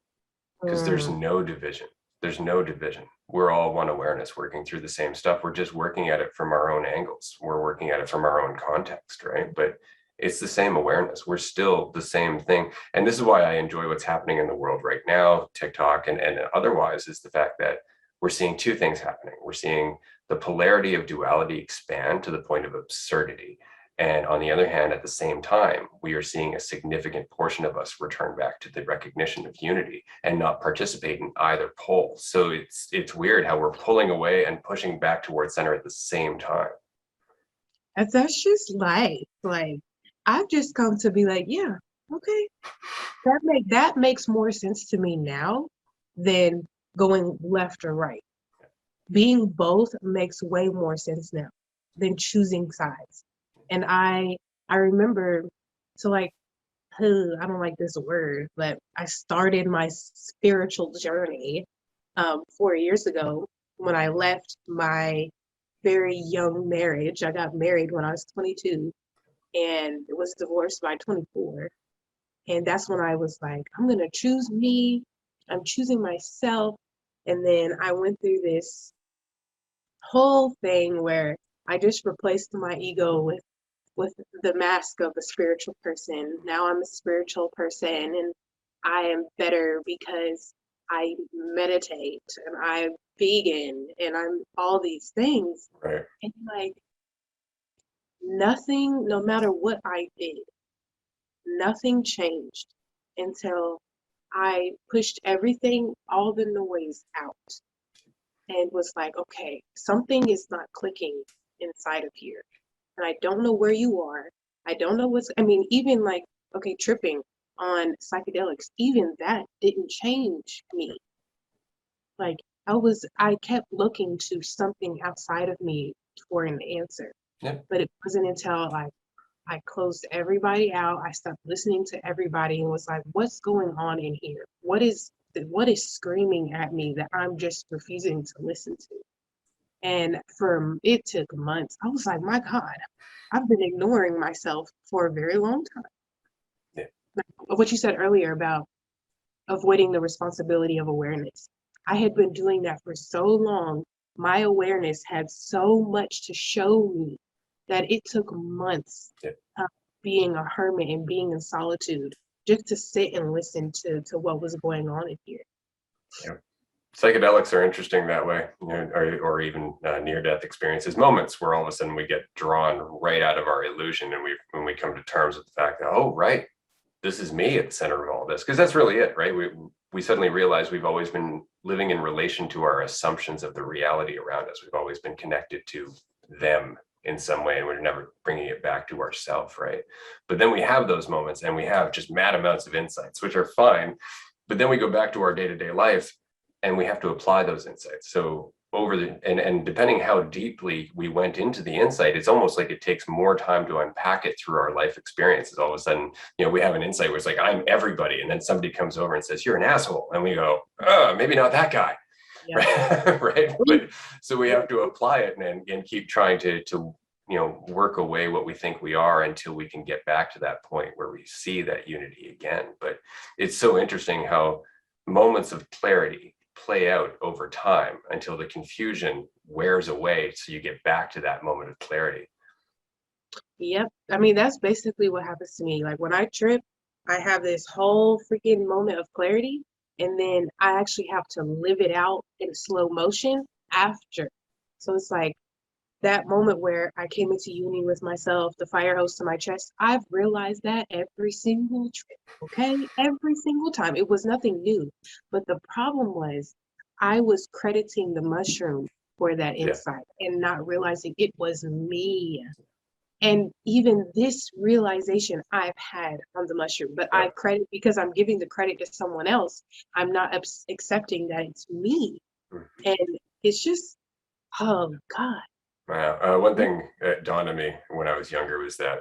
Because there's Mm, no division. There's no division. We're all one awareness working through the same stuff. We're just working at it from our own angles. We're working at it from our own context, right? But it's the same awareness. We're still the same thing. And this is why I enjoy what's happening in the world right now, TikTok and otherwise, is the fact that we're seeing two things happening. We're seeing the polarity of duality expand to the point of absurdity. And on the other hand, at the same time, we are seeing a significant portion of us return back to the recognition of unity and not participate in either pole. So it's weird how we're pulling away and pushing back towards center at the same time. that's just life. Like I've just come to be like, yeah, okay, that makes more sense to me now than going left or right. Being both makes way more sense now than choosing sides. And I remember, so like, I don't like this word, but I started my spiritual journey 4 years ago when I left my very young marriage. I got married when I was 22 and was divorced by 24. And that's when I was like, I'm going to choose me. I'm choosing myself. And then I went through this whole thing where I just replaced my ego with the mask of a spiritual person. Now I'm a spiritual person and I am better because I meditate and I'm vegan and I'm all these things. Right. And like nothing, no matter what I did, nothing changed until I pushed everything, all the noise out and was like, okay, something is not clicking inside of here. And I don't know where you are. I don't know I mean, even like, okay, tripping on psychedelics, even that didn't change me. Like, I kept looking to something outside of me for an answer. Yeah. But it wasn't until like I closed everybody out, I stopped listening to everybody and was like, what's going on in here? What is screaming at me that I'm just refusing to listen to? And it took months. I was like, my God, I've been ignoring myself for a very long time. Yeah. Like what you said earlier about avoiding the responsibility of awareness. I had been doing that for so long. My awareness had so much to show me that it took months Yeah. being a hermit and being in solitude just to sit and listen to what was going on in here. Yeah. Psychedelics are interesting that way, or even near-death experiences, moments where all of a sudden we get drawn right out of our illusion, and when we come to terms with the fact that, oh, right, this is me at the center of all this, because that's really it, right? We suddenly realize we've always been living in relation to our assumptions of the reality around us. We've always been connected to them in some way, and we're never bringing it back to ourselves, right? But then we have those moments, and we have just mad amounts of insights, which are fine. But then we go back to our day-to-day life, and we have to apply those insights. So and depending how deeply we went into the insight, it's almost like it takes more time to unpack it through our life experiences. All of a sudden, we have an insight where it's like, I'm everybody. And then somebody comes over and says, you're an asshole. And we go, maybe not that guy. Yeah. Right. But so we have to apply it and keep trying to work away what we think we are until we can get back to that point where we see that unity again. But it's so interesting how moments of clarity play out over time until the confusion wears away, so you get back to that moment of clarity. Yep. I mean, that's basically what happens to me. Like when I trip, I have this whole freaking moment of clarity, and then I actually have to live it out in slow motion after. So it's like that moment where I came into union with myself, the fire hose to my chest, I've realized that every single trip, okay? Every single time. It was nothing new. But the problem was I was crediting the mushroom for that Yeah. insight and not realizing it was me. And even this realization I've had on the mushroom, but I credit because I'm giving the credit to someone else. I'm not accepting that it's me. And it's just, oh God. One thing that dawned on me when I was younger was that,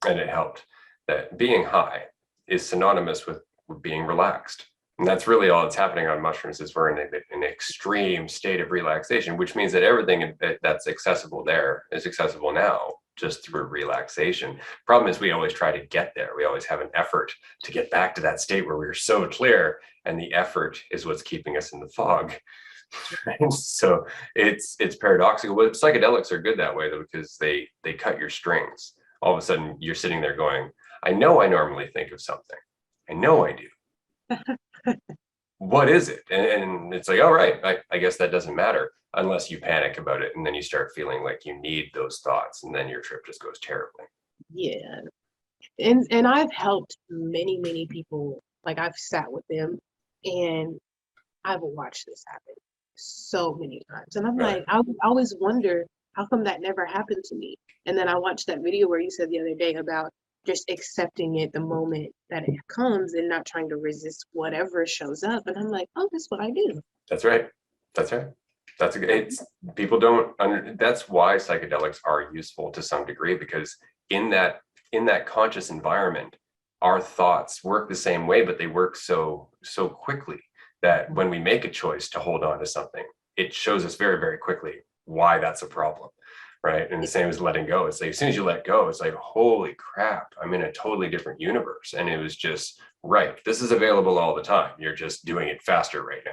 and it helped, that being high is synonymous with being relaxed. And that's really all that's happening on mushrooms is we're in an extreme state of relaxation, which means that everything that's accessible there is accessible now just through relaxation. Problem is we always try to get there. We always have an effort to get back to that state where we're so clear, and the effort is what's keeping us in the fog. So it's paradoxical. But psychedelics are good that way though, because they cut your strings. All of a sudden you're sitting there going, I know I normally think of something. I know I do. What is it? And it's like, all right, I guess that doesn't matter unless you panic about it, and then you start feeling like you need those thoughts, and then your trip just goes terribly. Yeah. And I've helped many, many people. Like I've sat with them and I've watched this happen so many times. And I'm like, I would always wonder how come that never happened to me. And then I watched that video where you said the other day about just accepting it the moment that it comes and not trying to resist whatever shows up. And I'm like, oh, that's what I do. That's right. That's right. It's people don't that's why psychedelics are useful to some degree, because in that conscious environment, our thoughts work the same way, but they work so quickly that when we make a choice to hold on to something, it shows us very, very quickly why that's a problem. Right. And the same as letting go. It's like as soon as you let go, it's like, holy crap, I'm in a totally different universe. And it was just right. This is available all the time. You're just doing it faster right now.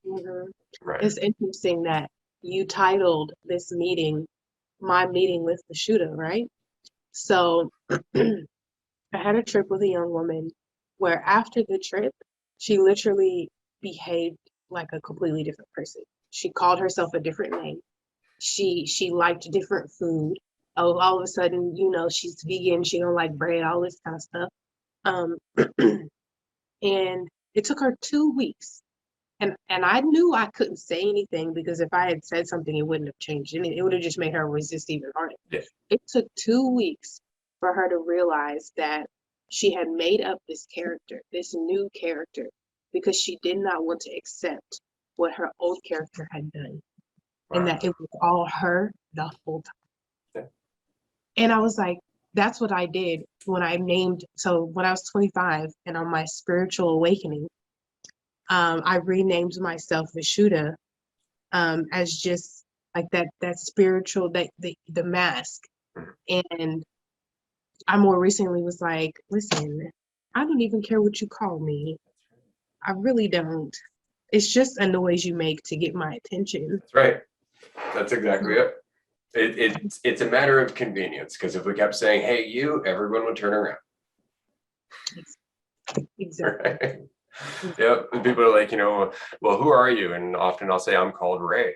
Mm-hmm. Right. It's interesting that you titled this meeting, My Meeting with Vishuddha, right? So I had a trip with a young woman where after the trip, she literally behaved like a completely different person. She called herself a different name. She liked different food. Oh, all of a sudden, she's vegan. She don't like bread, all this kind of stuff. Um, and it took her 2 weeks. And I knew I couldn't say anything because if I had said something, it wouldn't have changed. And it would have just made her resist even harder. Yeah. It took 2 weeks for her to realize that she had made up this character, this new character, because she did not want to accept what her old character had done. Wow. And that it was all her the whole time. Yeah. And I was like, that's what I did when I when I was 25 and on my spiritual awakening, I renamed myself Vishuddha as just like that spiritual, the mask. And I more recently was like, listen, I don't even care what you call me. I really don't. It's just a noise you make to get my attention. That's right. That's exactly it. It's a matter of convenience, because if we kept saying, hey, you, everyone would turn around. Exactly. Right? Yep. And people are like, well, who are you? And often I'll say, I'm called Ray.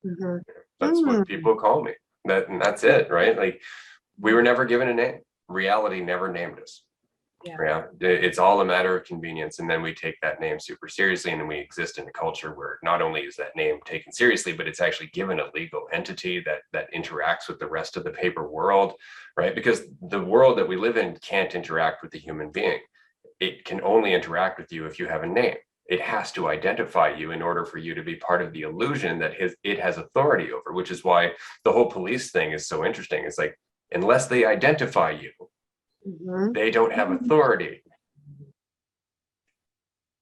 Mm-hmm. That's what people call me. And that's it, right? Like, we were never given a name. Reality never named us. Yeah. It's all a matter of convenience. And then we take that name super seriously. And then we exist in a culture where not only is that name taken seriously, but it's actually given a legal entity that interacts with the rest of the paper world, right? Because the world that we live in can't interact with the human being. It can only interact with you if you have a name. It has to identify you in order for you to be part of the illusion that it has authority over, which is why the whole police thing is so interesting. It's like, unless they identify you, they don't have authority.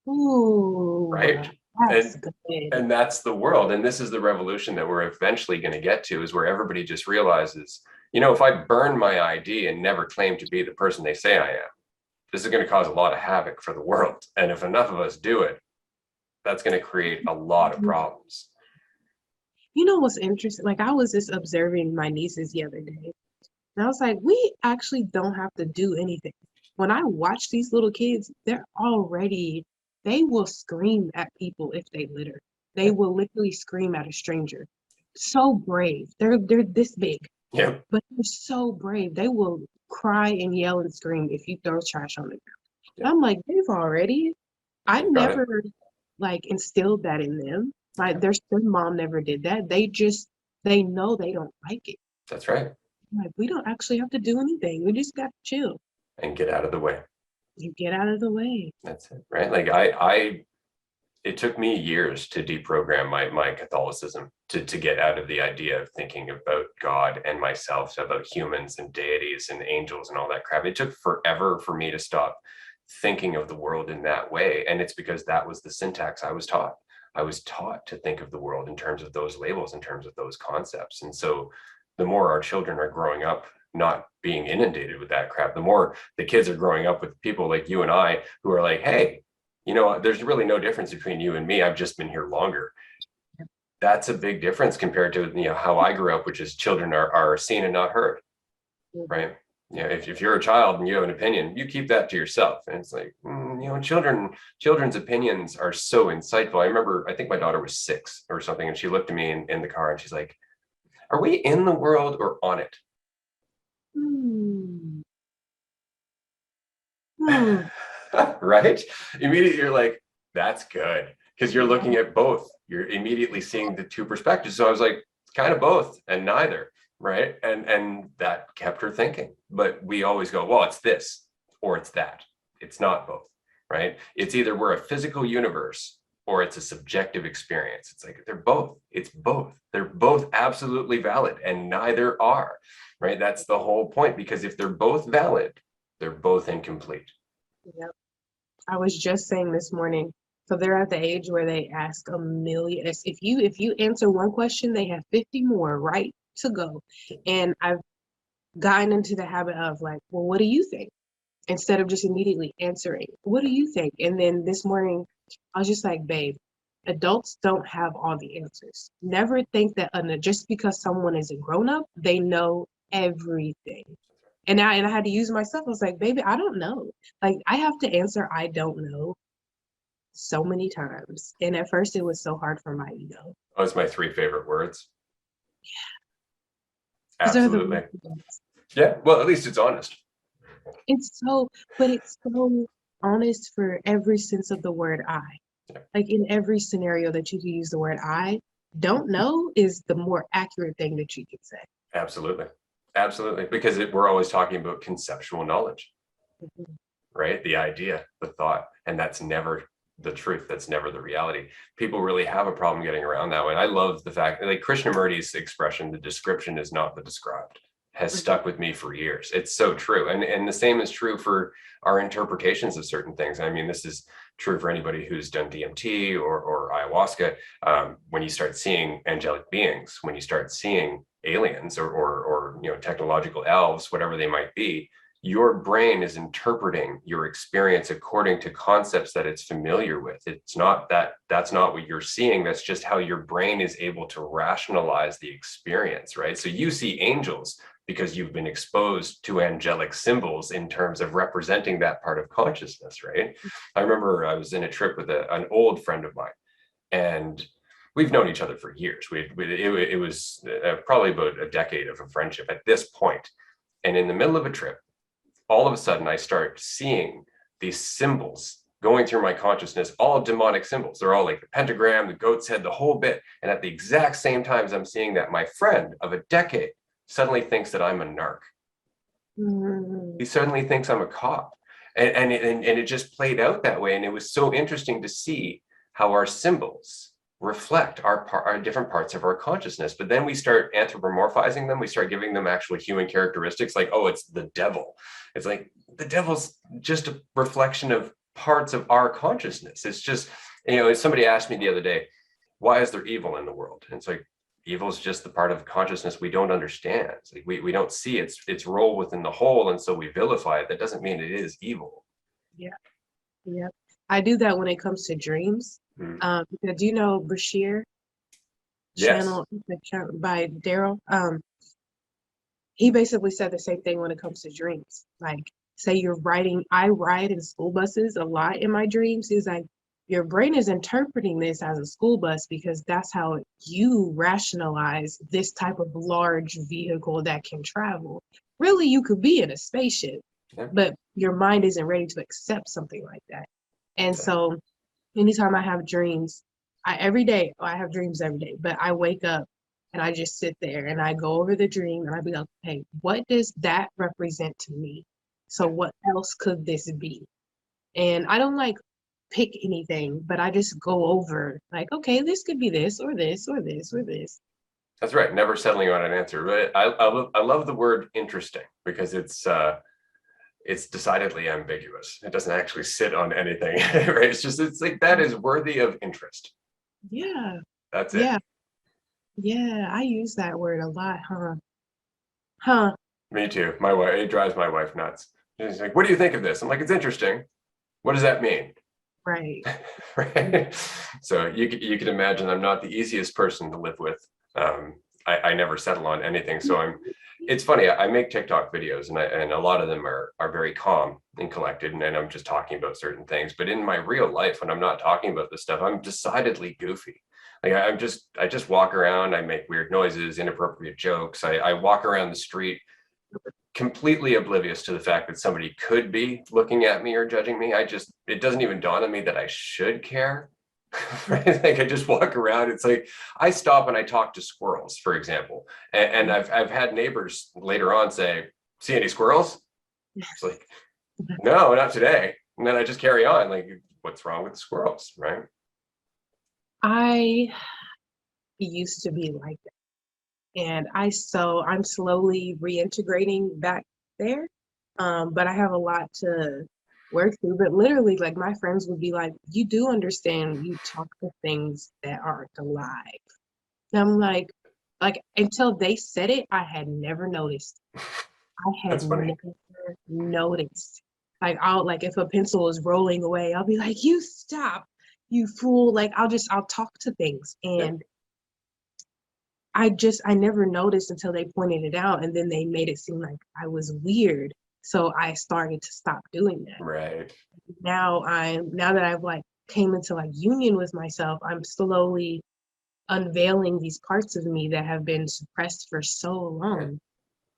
Ooh, right? And that's the world. And this is the revolution that we're eventually going to get to, is where everybody just realizes, if I burn my ID and never claim to be the person they say I am, this is going to cause a lot of havoc for the world. And if enough of us do it, that's going to create a lot of problems. You know what's interesting? Like, I was just observing my nieces the other day. And I was like, we actually don't have to do anything. When I watch these little kids, they will scream at people if they litter. They will literally scream at a stranger. so brave. They're this big, Yeah. but they're so brave. They will cry and yell and scream if you throw trash on the ground. Yeah. I'm like, they've already. I Got it. never like instilled that in them. Like their mom never did that. They know they don't like it. That's right. Like we don't actually have to do anything. We just got to chill. And get out of the way. You get out of the way. That's it. Right. Like it took me years to deprogram my Catholicism to get out of the idea of thinking about God and myself, about humans and deities and angels and all that crap. It took forever for me to stop thinking of the world in that way. And it's because that was the syntax I was taught. I was taught to think of the world in terms of those labels, in terms of those concepts. And so the more our children are growing up not being inundated with that crap, the more the kids are growing up with people like you and I who are like, hey, there's really no difference between you and me. I've just been here longer. That's a big difference compared to how I grew up, which is children are seen and not heard, right? If you're a child and you have an opinion, you keep that to yourself. And it's like, children's opinions are so insightful. I remember, I think my daughter was 6 or something, and she looked at me in the car and she's like, are we in the world or on it? Hmm. Hmm. Right? Immediately you're like, that's good. Because you're looking at both. You're immediately seeing the two perspectives. So I was like, kind of both and neither. Right. And that kept her thinking. But we always go, well, it's this or it's that. It's not both. Right. It's either we're a physical universe or it's a subjective experience. It's like they're both. It's both. They're both absolutely valid and neither are. Right. That's the whole point, because if they're both valid, they're both incomplete. Yep. I was just saying this morning. So they're at the age where they ask a million. If you answer one question, they have 50 more right to go. And I've gotten into the habit of like, well, what do you think? Instead of just immediately answering, what do you think? And then this morning, I was just like, babe, adults don't have all the answers. Never think that just because someone is a grown up, they know everything. And I had to use myself. I was like, baby, I don't know. Like I have to answer, I don't know so many times. And at first it was so hard for my ego. Those are my 3 favorite words. Because they're the Absolutely. Yeah. Well, at least it's honest. but it's so honest for every sense of the word I. Yeah. Like in every scenario that you can use the word I, don't know is the more accurate thing that you could say. Absolutely. Absolutely. Because we're always talking about conceptual knowledge, right? The idea, the thought, and that's never the truth. That's never the reality. People really have a problem getting around that way. And I love the fact that, like Krishnamurti's expression, the description is not the described, has stuck with me for years. It's so true. And the same is true for our interpretations of certain things. I mean, this is true for anybody who's done DMT or ayahuasca. When you start seeing angelic beings, when you start seeing aliens or technological elves, whatever they might be, your brain is interpreting your experience according to concepts that it's familiar with. It's not that's not what you're seeing. That's just how your brain is able to rationalize the experience, right? So you see angels because you've been exposed to angelic symbols in terms of representing that part of consciousness, right? I remember I was in a trip with an old friend of mine, and we've known each other for years. It was probably about a decade of a friendship at this point. And in the middle of a trip, all of a sudden I start seeing these symbols going through my consciousness, all demonic symbols. They're all like the pentagram, the goat's head, the whole bit. And at the exact same time as I'm seeing that, my friend of a decade suddenly thinks that I'm a narc. He suddenly thinks I'm a cop. And it just played out that way. And it was so interesting to see how our symbols reflect our different parts of our consciousness. But then we start anthropomorphizing them. We start giving them actual human characteristics, like, oh, it's the devil. It's like the devil's just a reflection of parts of our consciousness. It's just, somebody asked me the other day, why is there evil in the world? And it's like, evil is just the part of consciousness we don't understand. It's like we don't see its role within the whole, and so we vilify it. That doesn't mean it is evil. Yeah. I do that when it comes to dreams. Do you know Bashir? Yes. Channel by Daryl. He basically said the same thing when it comes to dreams. Like, say you're riding, I ride in school buses a lot in my dreams. He's like, your brain is interpreting this as a school bus because that's how you rationalize this type of large vehicle that can travel. Really, you could be in a spaceship, but your mind isn't ready to accept something like that. And so anytime I have dreams, I have dreams every day, but I wake up and I just sit there and I go over the dream and I be like, hey, what does that represent to me? So what else could this be? And I don't like pick anything, but I just go over like, okay, this could be this or this or this or this. That's right. Never settling on an answer. But I love the word interesting because it's decidedly ambiguous. It doesn't actually sit on anything, right? It's like that is worthy of interest. Yeah. That's it. Yeah. Yeah. I use that word a lot, huh? Huh. Me too. My wife, it drives my wife nuts. She's like, what do you think of this? I'm like, it's interesting. What does that mean? Right. Right. So you can imagine I'm not the easiest person to live with. I never settle on anything. So it's funny. I make TikTok videos and a lot of them are very calm and collected. And I'm just talking about certain things. But in my real life, when I'm not talking about this stuff, I'm decidedly goofy. Like I just walk around, I make weird noises, inappropriate jokes. I walk around the street completely oblivious to the fact that somebody could be looking at me or judging me. It doesn't even dawn on me that I should care. Right? Like I just walk around. It's like I stop and I talk to squirrels, for example. And I've had neighbors later on say, see any squirrels? It's like, no, not today. And then I just carry on. Like, what's wrong with the squirrels, right? I used to be like that. And I'm slowly reintegrating back there. But I have a lot to work through. But literally, like my friends would be like, you do understand you talk to things that aren't alive. And I'm like until they said it, I had never noticed. I had That's funny. never noticed. Like if a pencil is rolling away, I'll be like, you stop, you fool. Like I'll talk to things. And I never noticed until they pointed it out, and then they made it seem like I was weird. So I started to stop doing that. Right. Now that I've like came into like union with myself, I'm slowly unveiling these parts of me that have been suppressed for so long.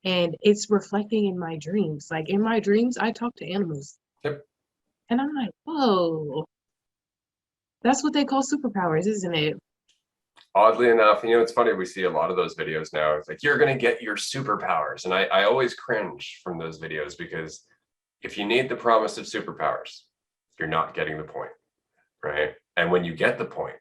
And it's reflecting in my dreams. Like in my dreams, I talk to animals. Yep. And I'm like, whoa, that's what they call superpowers, isn't it? Oddly enough, it's funny, we see a lot of those videos now. It's like, you're going to get your superpowers. And I always cringe from those videos because if you need the promise of superpowers, you're not getting the point, right? And when you get the point,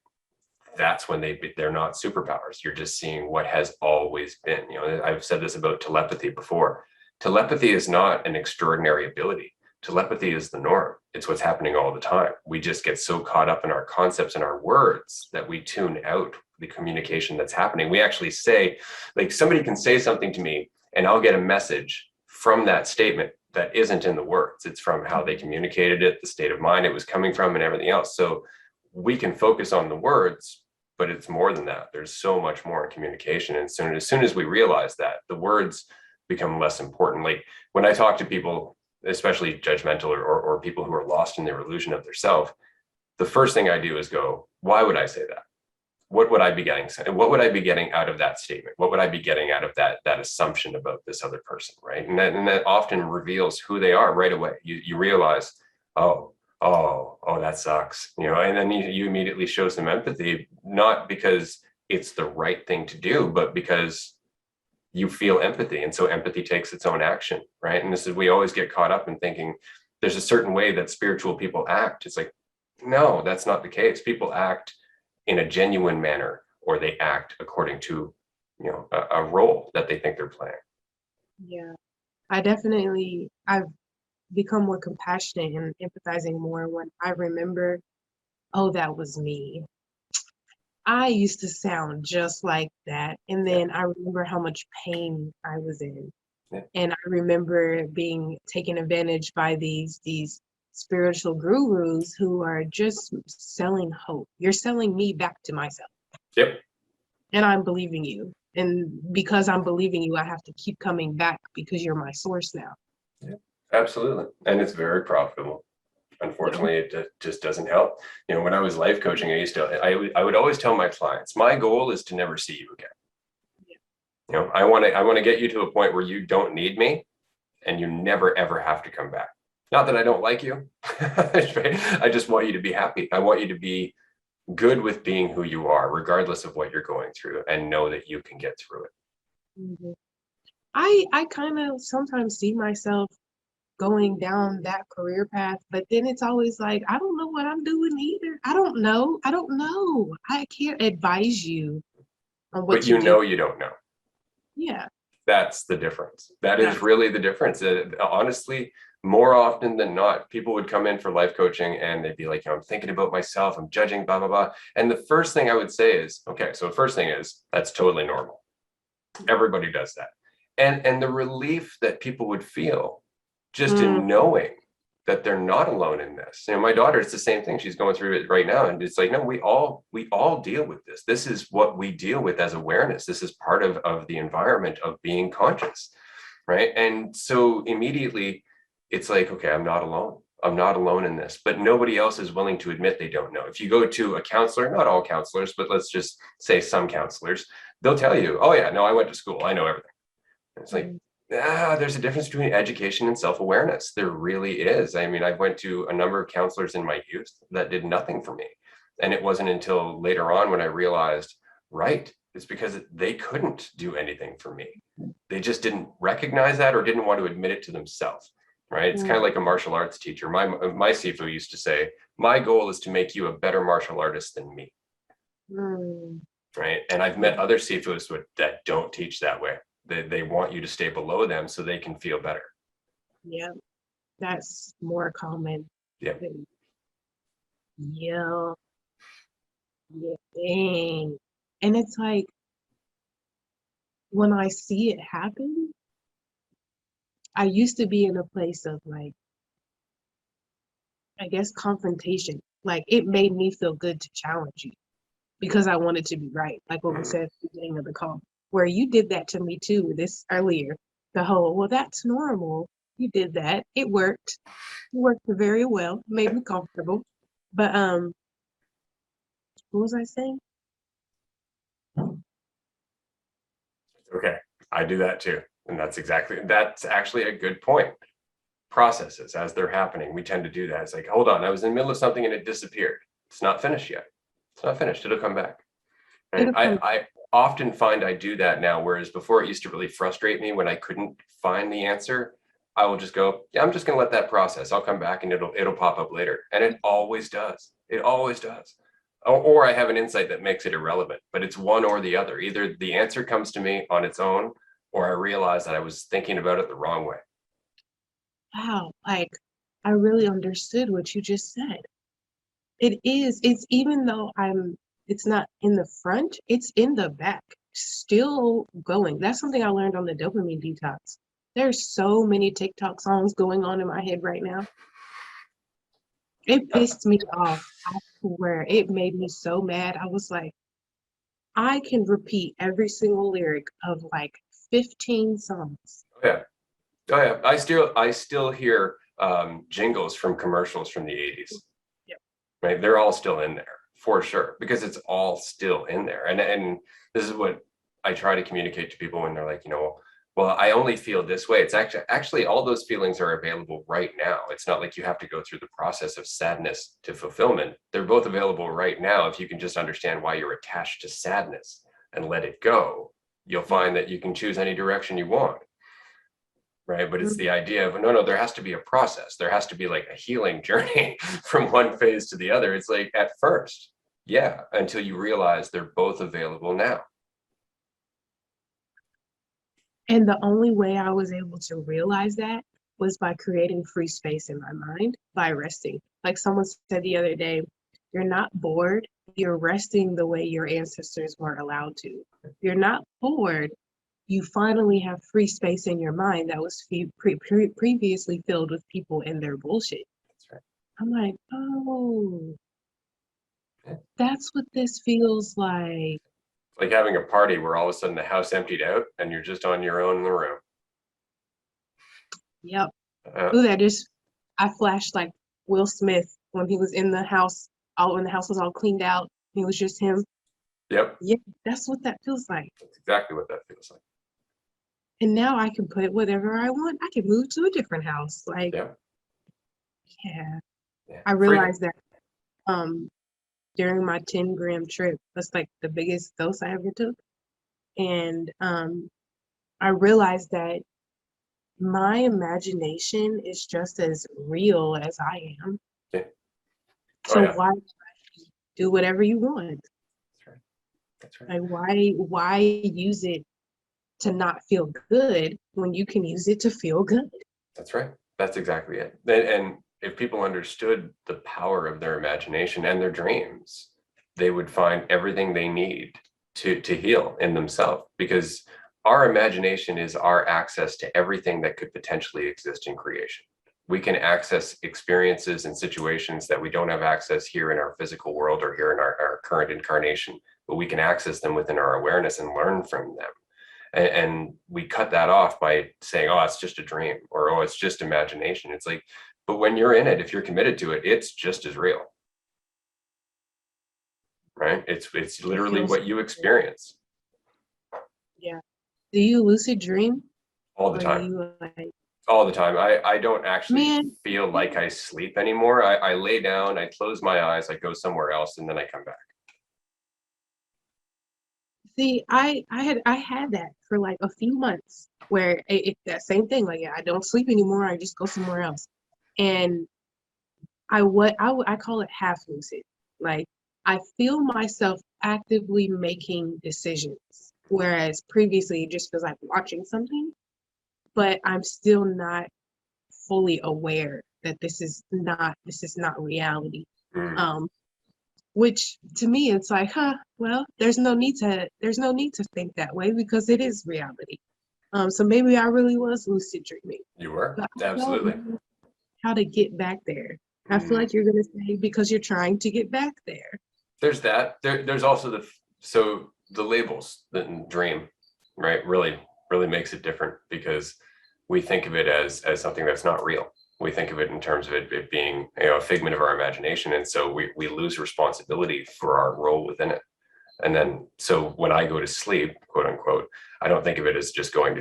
that's when they're not superpowers. You're just seeing what has always been. I've said this about telepathy before. Telepathy is not an extraordinary ability. Telepathy is the norm. It's what's happening all the time. We just get so caught up in our concepts and our words that we tune out the communication that's happening. We actually say, like, somebody can say something to me and I'll get a message from that statement that isn't in the words. It's from how they communicated it, the state of mind it was coming from, and everything else. So we can focus on the words, but it's more than that. There's so much more in communication. And as soon as we realize that, the words become less important. Like when I talk to people, especially judgmental or people who are lost in their illusion of their self, the first thing I do is go, why would I say that? What would I be getting? What would I be getting out of that statement? What would I be getting out of that assumption about this other person, right? And that often reveals who they are right away. You realize, oh, that sucks, and then you immediately show some empathy, not because it's the right thing to do, but because you feel empathy. And so empathy takes its own action, right? And we always get caught up in thinking there's a certain way that spiritual people act. It's like, no, that's not the case. People act in a genuine manner, or they act according to, a role that they think they're playing. Yeah, I've become more compassionate and empathizing more when I remember, oh, that was me. I used to sound just like that. And then I remember how much pain I was in. Yeah. And I remember being taken advantage by these spiritual gurus who are just selling hope. You're selling me back to myself. Yep. And I'm believing you. And because I'm believing you, I have to keep coming back because you're my source now. Yeah, absolutely. And it's very profitable. Unfortunately, it just doesn't help. When I was life coaching, I would always tell my clients, my goal is to never see you again. I want to get you to a point where you don't need me and you never ever have to come back. Not that I don't like you. I just want you to be happy. I want you to be good with being who you are, regardless of what you're going through, and know that you can get through it. Mhm. I kind of sometimes see myself going down that career path, but then it's always like, I don't know what I'm doing either. I don't know. I can't advise you on what But to do. you don't know. Yeah. That's the difference. That is really the difference. Honestly, more often than not, people would come in for life coaching and they'd be like, I'm thinking about myself, I'm judging, blah, blah, blah. And the first thing I would say is, okay, so the first thing is, that's totally normal. Everybody does that. And the relief that people would feel just in knowing that they're not alone in this. My daughter, it's the same thing. She's going through it right now. And it's like, no, we all deal with this. This is what we deal with as awareness. This is part of the environment of being conscious. Right. And so immediately it's like, okay, I'm not alone. I'm not alone in this, but nobody else is willing to admit they don't know. If you go to a counselor, not all counselors, but let's just say some counselors, they'll tell you, oh yeah, no, I went to school. I know everything. And it's like, there's a difference between education and self-awareness. There really is. I mean, I went to a number of counselors in my youth that did nothing for me. And it wasn't until later on when I realized, right, it's because they couldn't do anything for me. They just didn't recognize that or didn't want to admit it to themselves, right? It's kind of like a martial arts teacher. My Sifu used to say, my goal is to make you a better martial artist than me, right? And I've met other Sifus that don't teach that way. They want you to stay below them so they can feel better. Yeah, that's more common. Yeah. Yeah. Dang. And it's like, when I see it happen, I used to be in a place of like, I guess, confrontation. Like, it made me feel good to challenge you because I wanted to be right. Like what we said at the beginning of the call, where you did that to me too, this earlier. The whole, well, that's normal. You did that. It worked. It worked very well. Made me comfortable. But what was I saying? Okay, I do that too. And that's actually a good point. Processes as they're happening, we tend to do that. It's like, hold on, I was in the middle of something and it disappeared. It's not finished yet. It's not finished. It'll come back. And I often find I do that now, whereas before it used to really frustrate me when I couldn't find the answer. I will just go, yeah, I'm just going to let that process. I'll come back and it'll pop up later. And it always does. It always does. Or I have an insight that makes it irrelevant, but it's one or the other. Either the answer comes to me on its own, or I realize that I was thinking about it the wrong way. Wow, like I really understood what you just said. It's even though it's not in the front, it's in the back, still going. That's something I learned on the dopamine detox. There's so many TikTok songs going on in my head right now. It pissed me off. I swear, it made me so mad. I was like, I can repeat every single lyric of like 15 songs. Yeah. Oh yeah. I still hear jingles from commercials from the 80s. Yep. Right. They're all still in there for sure, because it's all still in there. And this is what I try to communicate to people when they're like, well, I only feel this way. It's actually all those feelings are available right now. It's not like you have to go through the process of sadness to fulfillment. They're both available right now. If you can just understand why you're attached to sadness and let it go, you'll find that you can choose any direction you want. Right. But it's the idea of, no, there has to be a process. There has to be like a healing journey from one phase to the other. It's like at first, yeah, until you realize they're both available now. And the only way I was able to realize that was by creating free space in my mind, by resting. Like someone said the other day, you're not bored, you're resting the way your ancestors weren't allowed to. You're not bored, you finally have free space in your mind that was previously filled with people and their bullshit. That's right. I'm like, oh, that's what this feels like. Like having a party where all of a sudden the house emptied out and you're just on your own in the room. Yep. Ooh, I flashed like Will Smith when he was in the house, all when the house was all cleaned out. It was just him. Yep. Yeah, that's what that feels like. That's exactly what that feels like. And now I can put whatever I want. I can move to a different house. Like, Yeah. yeah. Yeah. I Freedom. realized that during my 10-gram trip. That's like the biggest dose I ever took. And I realized that my imagination is just as real as I am. Yeah. Oh So yeah. why do whatever you want? That's right. That's right. Like why use it to not feel good when you can use it to feel good? That's right. That's exactly it. And if people understood the power of their imagination and their dreams, they would find everything they need to heal in themselves, because our imagination is our access to everything that could potentially exist in creation. We can access experiences and situations that we don't have access here in our physical world or here in our current incarnation, but we can access them within our awareness and learn from them. And we cut that off by saying, oh, it's just a dream, or oh, it's just imagination. It's like, but when you're in it, if you're committed to it, it's just as real, right? It's It literally feels what you experience. yeah. Do you lucid dream? All the Or time. you like, All the time. I don't actually man, feel like I sleep anymore. I lay down, I close my eyes, I go somewhere else, and then I come back. see, I had that for like a few months where that same thing, like, yeah, I don't sleep anymore, I just go somewhere else. And I call it half lucid. Like I feel myself actively making decisions, whereas previously it just feels like watching something, but I'm still not fully aware that this is not reality. Mm. Um, which to me it's like, well, there's no need to think that way because it is reality. So maybe I really was lucid dreaming, You were? but I don't Absolutely. know how to get back there. I feel Mm. like you're gonna say because you're trying to get back there. There's that. There's also the labels, the dream, right? Really makes it different, because we think of it as something that's not real. We think of it in terms of it being, a figment of our imagination, and so we lose responsibility for our role within it. And then, so when I go to sleep, quote unquote, I don't think of it as just going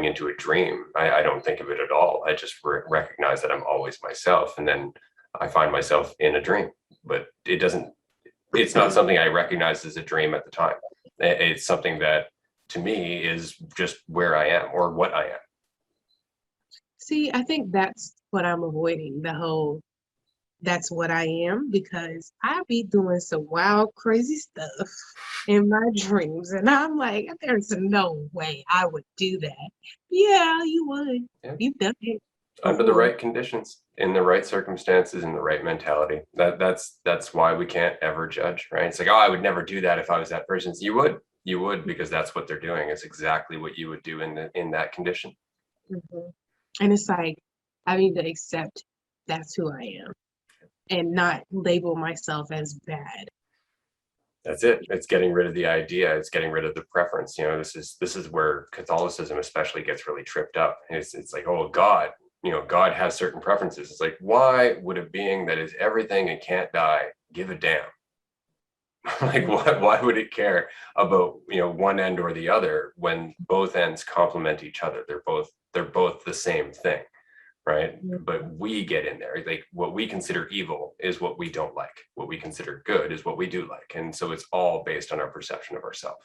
into a dream. I don't think of it at all. I just recognize that I'm always myself, and then I find myself in a dream. But it's not something I recognize as a dream at the time. It's something that to me is just where I am or what I am. See, I think that's what I'm avoiding, the whole that's what I am, because I be doing some wild, crazy stuff in my dreams. And I'm like, there's no way I would do that. Yeah, you would. Yeah. You've done it Under the before. right conditions, in the right circumstances, in the right mentality. That's why we can't ever judge, right? It's like, oh, I would never do that if I was that person. You would, because that's what they're doing. It's exactly what you would do in that condition. Mhm. And it's like, I need to accept that's who I am and not label myself as bad. That's it. It's getting rid of the idea. It's getting rid of the preference. This is where Catholicism especially gets really tripped up. It's like, oh, God, God has certain preferences. It's like, why would a being that is everything and can't die give a damn? Like, why would it care about, one end or the other, when both ends complement each other? They're both the same thing, right? But we get in there. Like, what we consider evil is what we don't like. What we consider good is what we do like. And so it's all based on our perception of ourselves.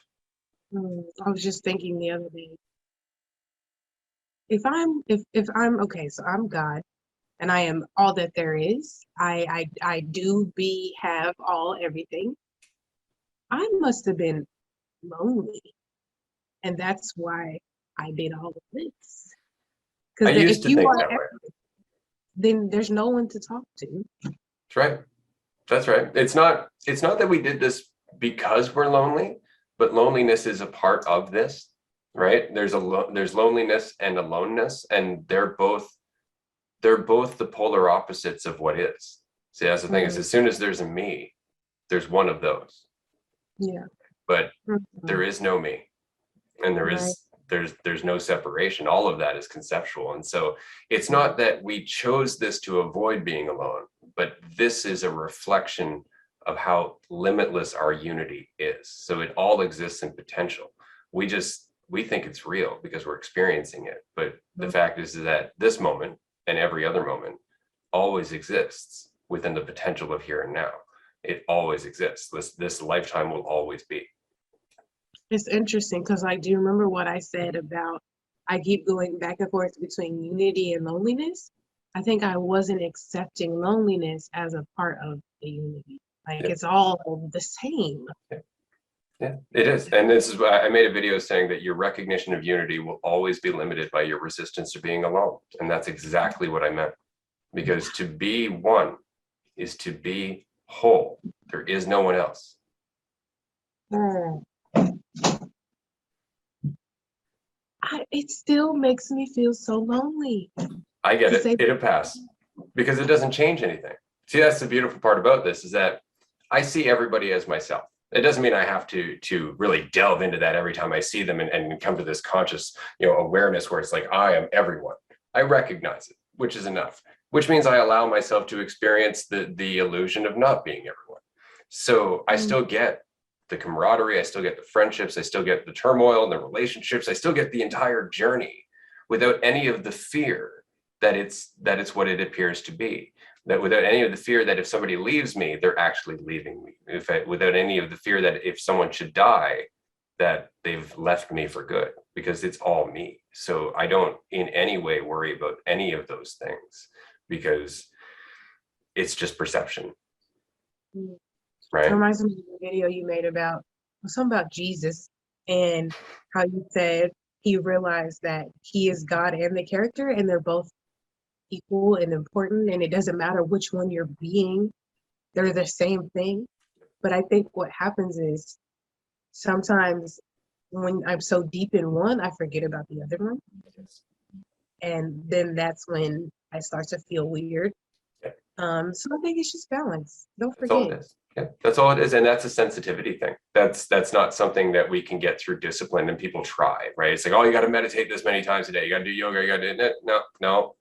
I was just thinking the other day, if I'm okay, so I'm God and I am all that there is. I do be have all everything. I must have been lonely, and that's why I did all of this. I Because used if to you think are, that way. then there's no one to talk to. That's right. That's right. It's not that we did this because we're lonely, but loneliness is a part of this, right? There's loneliness and aloneness, and they're both the polar opposites of what is. See, that's the thing, is Mm, as soon as there's a me, there's one of those. yeah. But Mhm. there is no me, and there Right. is there's no separation. All of that is conceptual. And so it's not that we chose this to avoid being alone, but this is a reflection of how limitless our unity is. So it all exists in potential. We think it's real because we're experiencing it. But the fact is that this moment and every other moment always exists within the potential of here and now. It always exists. This lifetime will always be. It's interesting because I do remember what I said about I keep going back and forth between unity and loneliness. I think I wasn't accepting loneliness as a part of the unity. Like it's all the same. Yeah, it is. And this is why I made a video saying that your recognition of unity will always be limited by your resistance to being alone. And that's exactly what I meant. Because to be one is to be whole. There is no one else. It still makes me feel so lonely. I get it. It'll pass because it doesn't change anything. See, that's the beautiful part about this is that I see everybody as myself. It doesn't mean I have to really delve into that every time I see them and come to this conscious, awareness where it's like, I am everyone. I recognize it, which is enough, which means I allow myself to experience the illusion of not being everyone. So I still get the camaraderie, I still get the friendships, I still get the turmoil and the relationships, I still get the entire journey without any of the fear that it's what it appears to be. That without any of the fear that if somebody leaves me, they're actually leaving me. Without any of the fear that if someone should die, that they've left me for good, because it's all me. So I don't in any way worry about any of those things because it's just perception. Right. It reminds me of the video you made about something about Jesus and how you said he realized that he is God and the character, and they're both equal and important, and it doesn't matter which one you're being, they're the same thing. But I think what happens is sometimes when I'm so deep in one, I forget about the other one. And then that's when I start to feel weird. So I think it's just balance. Don't forget. That's all it is. Yeah, that's all it is. And that's a sensitivity thing. That's not something that we can get through discipline, and people try, right? It's like, oh, you got to meditate this many times a day. You got to do yoga. You got to do it. No.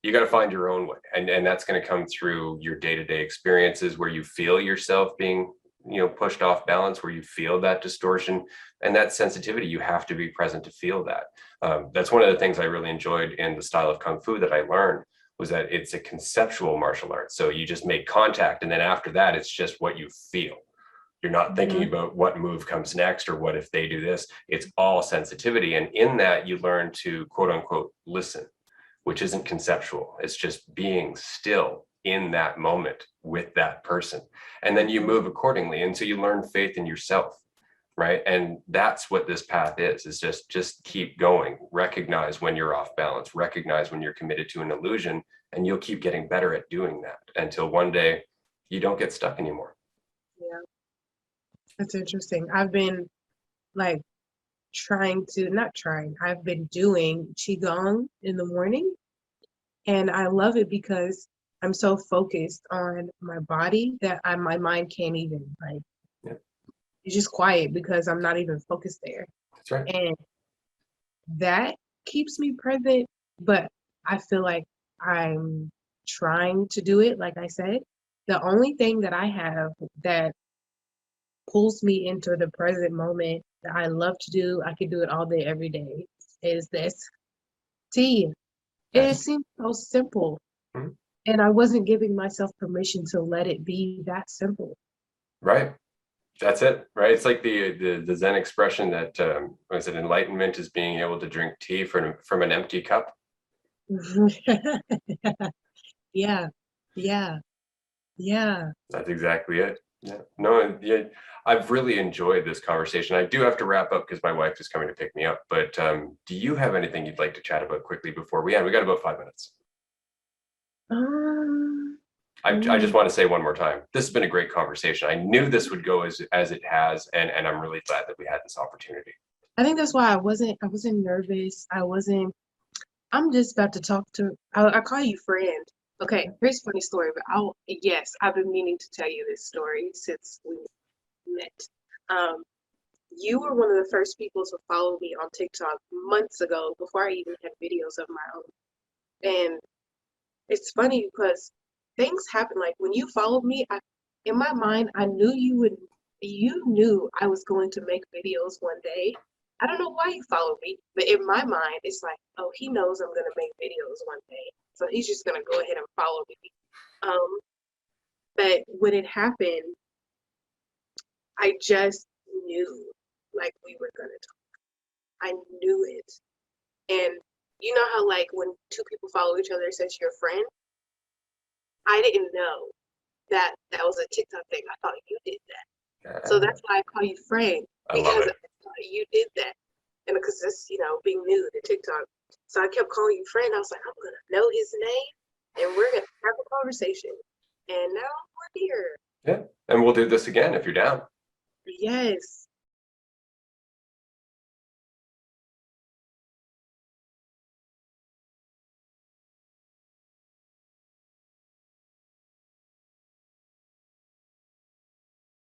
You got to find your own way. And that's going to come through your day-to-day experiences where you feel yourself being, pushed off balance, where you feel that distortion and that sensitivity. You have to be present to feel that. That's one of the things I really enjoyed in the style of Kung Fu that I learned, was that it's a conceptual martial art. So you just make contact, and then after that, it's just what you feel. You're not thinking about what move comes next or what if they do this. It's all sensitivity. And in that, you learn to quote unquote listen, which isn't conceptual. It's just being still in that moment with that person. And then you move accordingly. And so you learn faith in yourself, right? And that's what this path is just keep going. Recognize when you're off balance, recognize when you're committed to an illusion, and you'll keep getting better at doing that until one day you don't get stuck anymore. Yeah, that's interesting. I've been like I've been doing Qigong in the morning, and I love it because I'm so focused on my body that my mind can't even it's just quiet because I'm not even focused there. That's right. And that keeps me present, but I feel like I'm trying to do it, like I said. The only thing that I have that pulls me into the present moment that I love to do, I could do it all day, every day, is this tea. It seems so simple. And I wasn't giving myself permission to let it be that simple. Right. That's it, right? It's like the Zen expression that was it, enlightenment is being able to drink tea from an empty cup. Yeah. That's exactly it. Yeah. No, yeah, I've really enjoyed this conversation. I do have to wrap up because my wife is coming to pick me up. But do you have anything you'd like to chat about quickly before we end? We got about 5 minutes. I just want to say one more time, this has been a great conversation. I knew this would go as it has, and I'm really glad that we had this opportunity. I think that's why I wasn't nervous. I'm just about to talk to, I call you friend. Okay, here's a funny story, but I've been meaning to tell you this story since we met. you were one of the first people to follow me on TikTok months ago before I even had videos of my own. And it's funny because things happen. Like when you followed me, in my mind, I knew you knew I was going to make videos one day. I don't know why you followed me, but in my mind, it's like, oh, he knows I'm going to make videos one day. So he's just going to go ahead and follow me. Um, but when it happened, I just knew like we were going to talk. I knew it. And you know how like when two people follow each other, it says you're a friend? I didn't know that was a TikTok thing. I thought you did that. So that's why I call you friend, I love because it. I thought you did that. And because it's, being new to TikTok. So I kept calling you friend. I was like, I'm going to know his name and we're going to have a conversation. And now we're here. Yeah. And we'll do this again if you're down. Yes.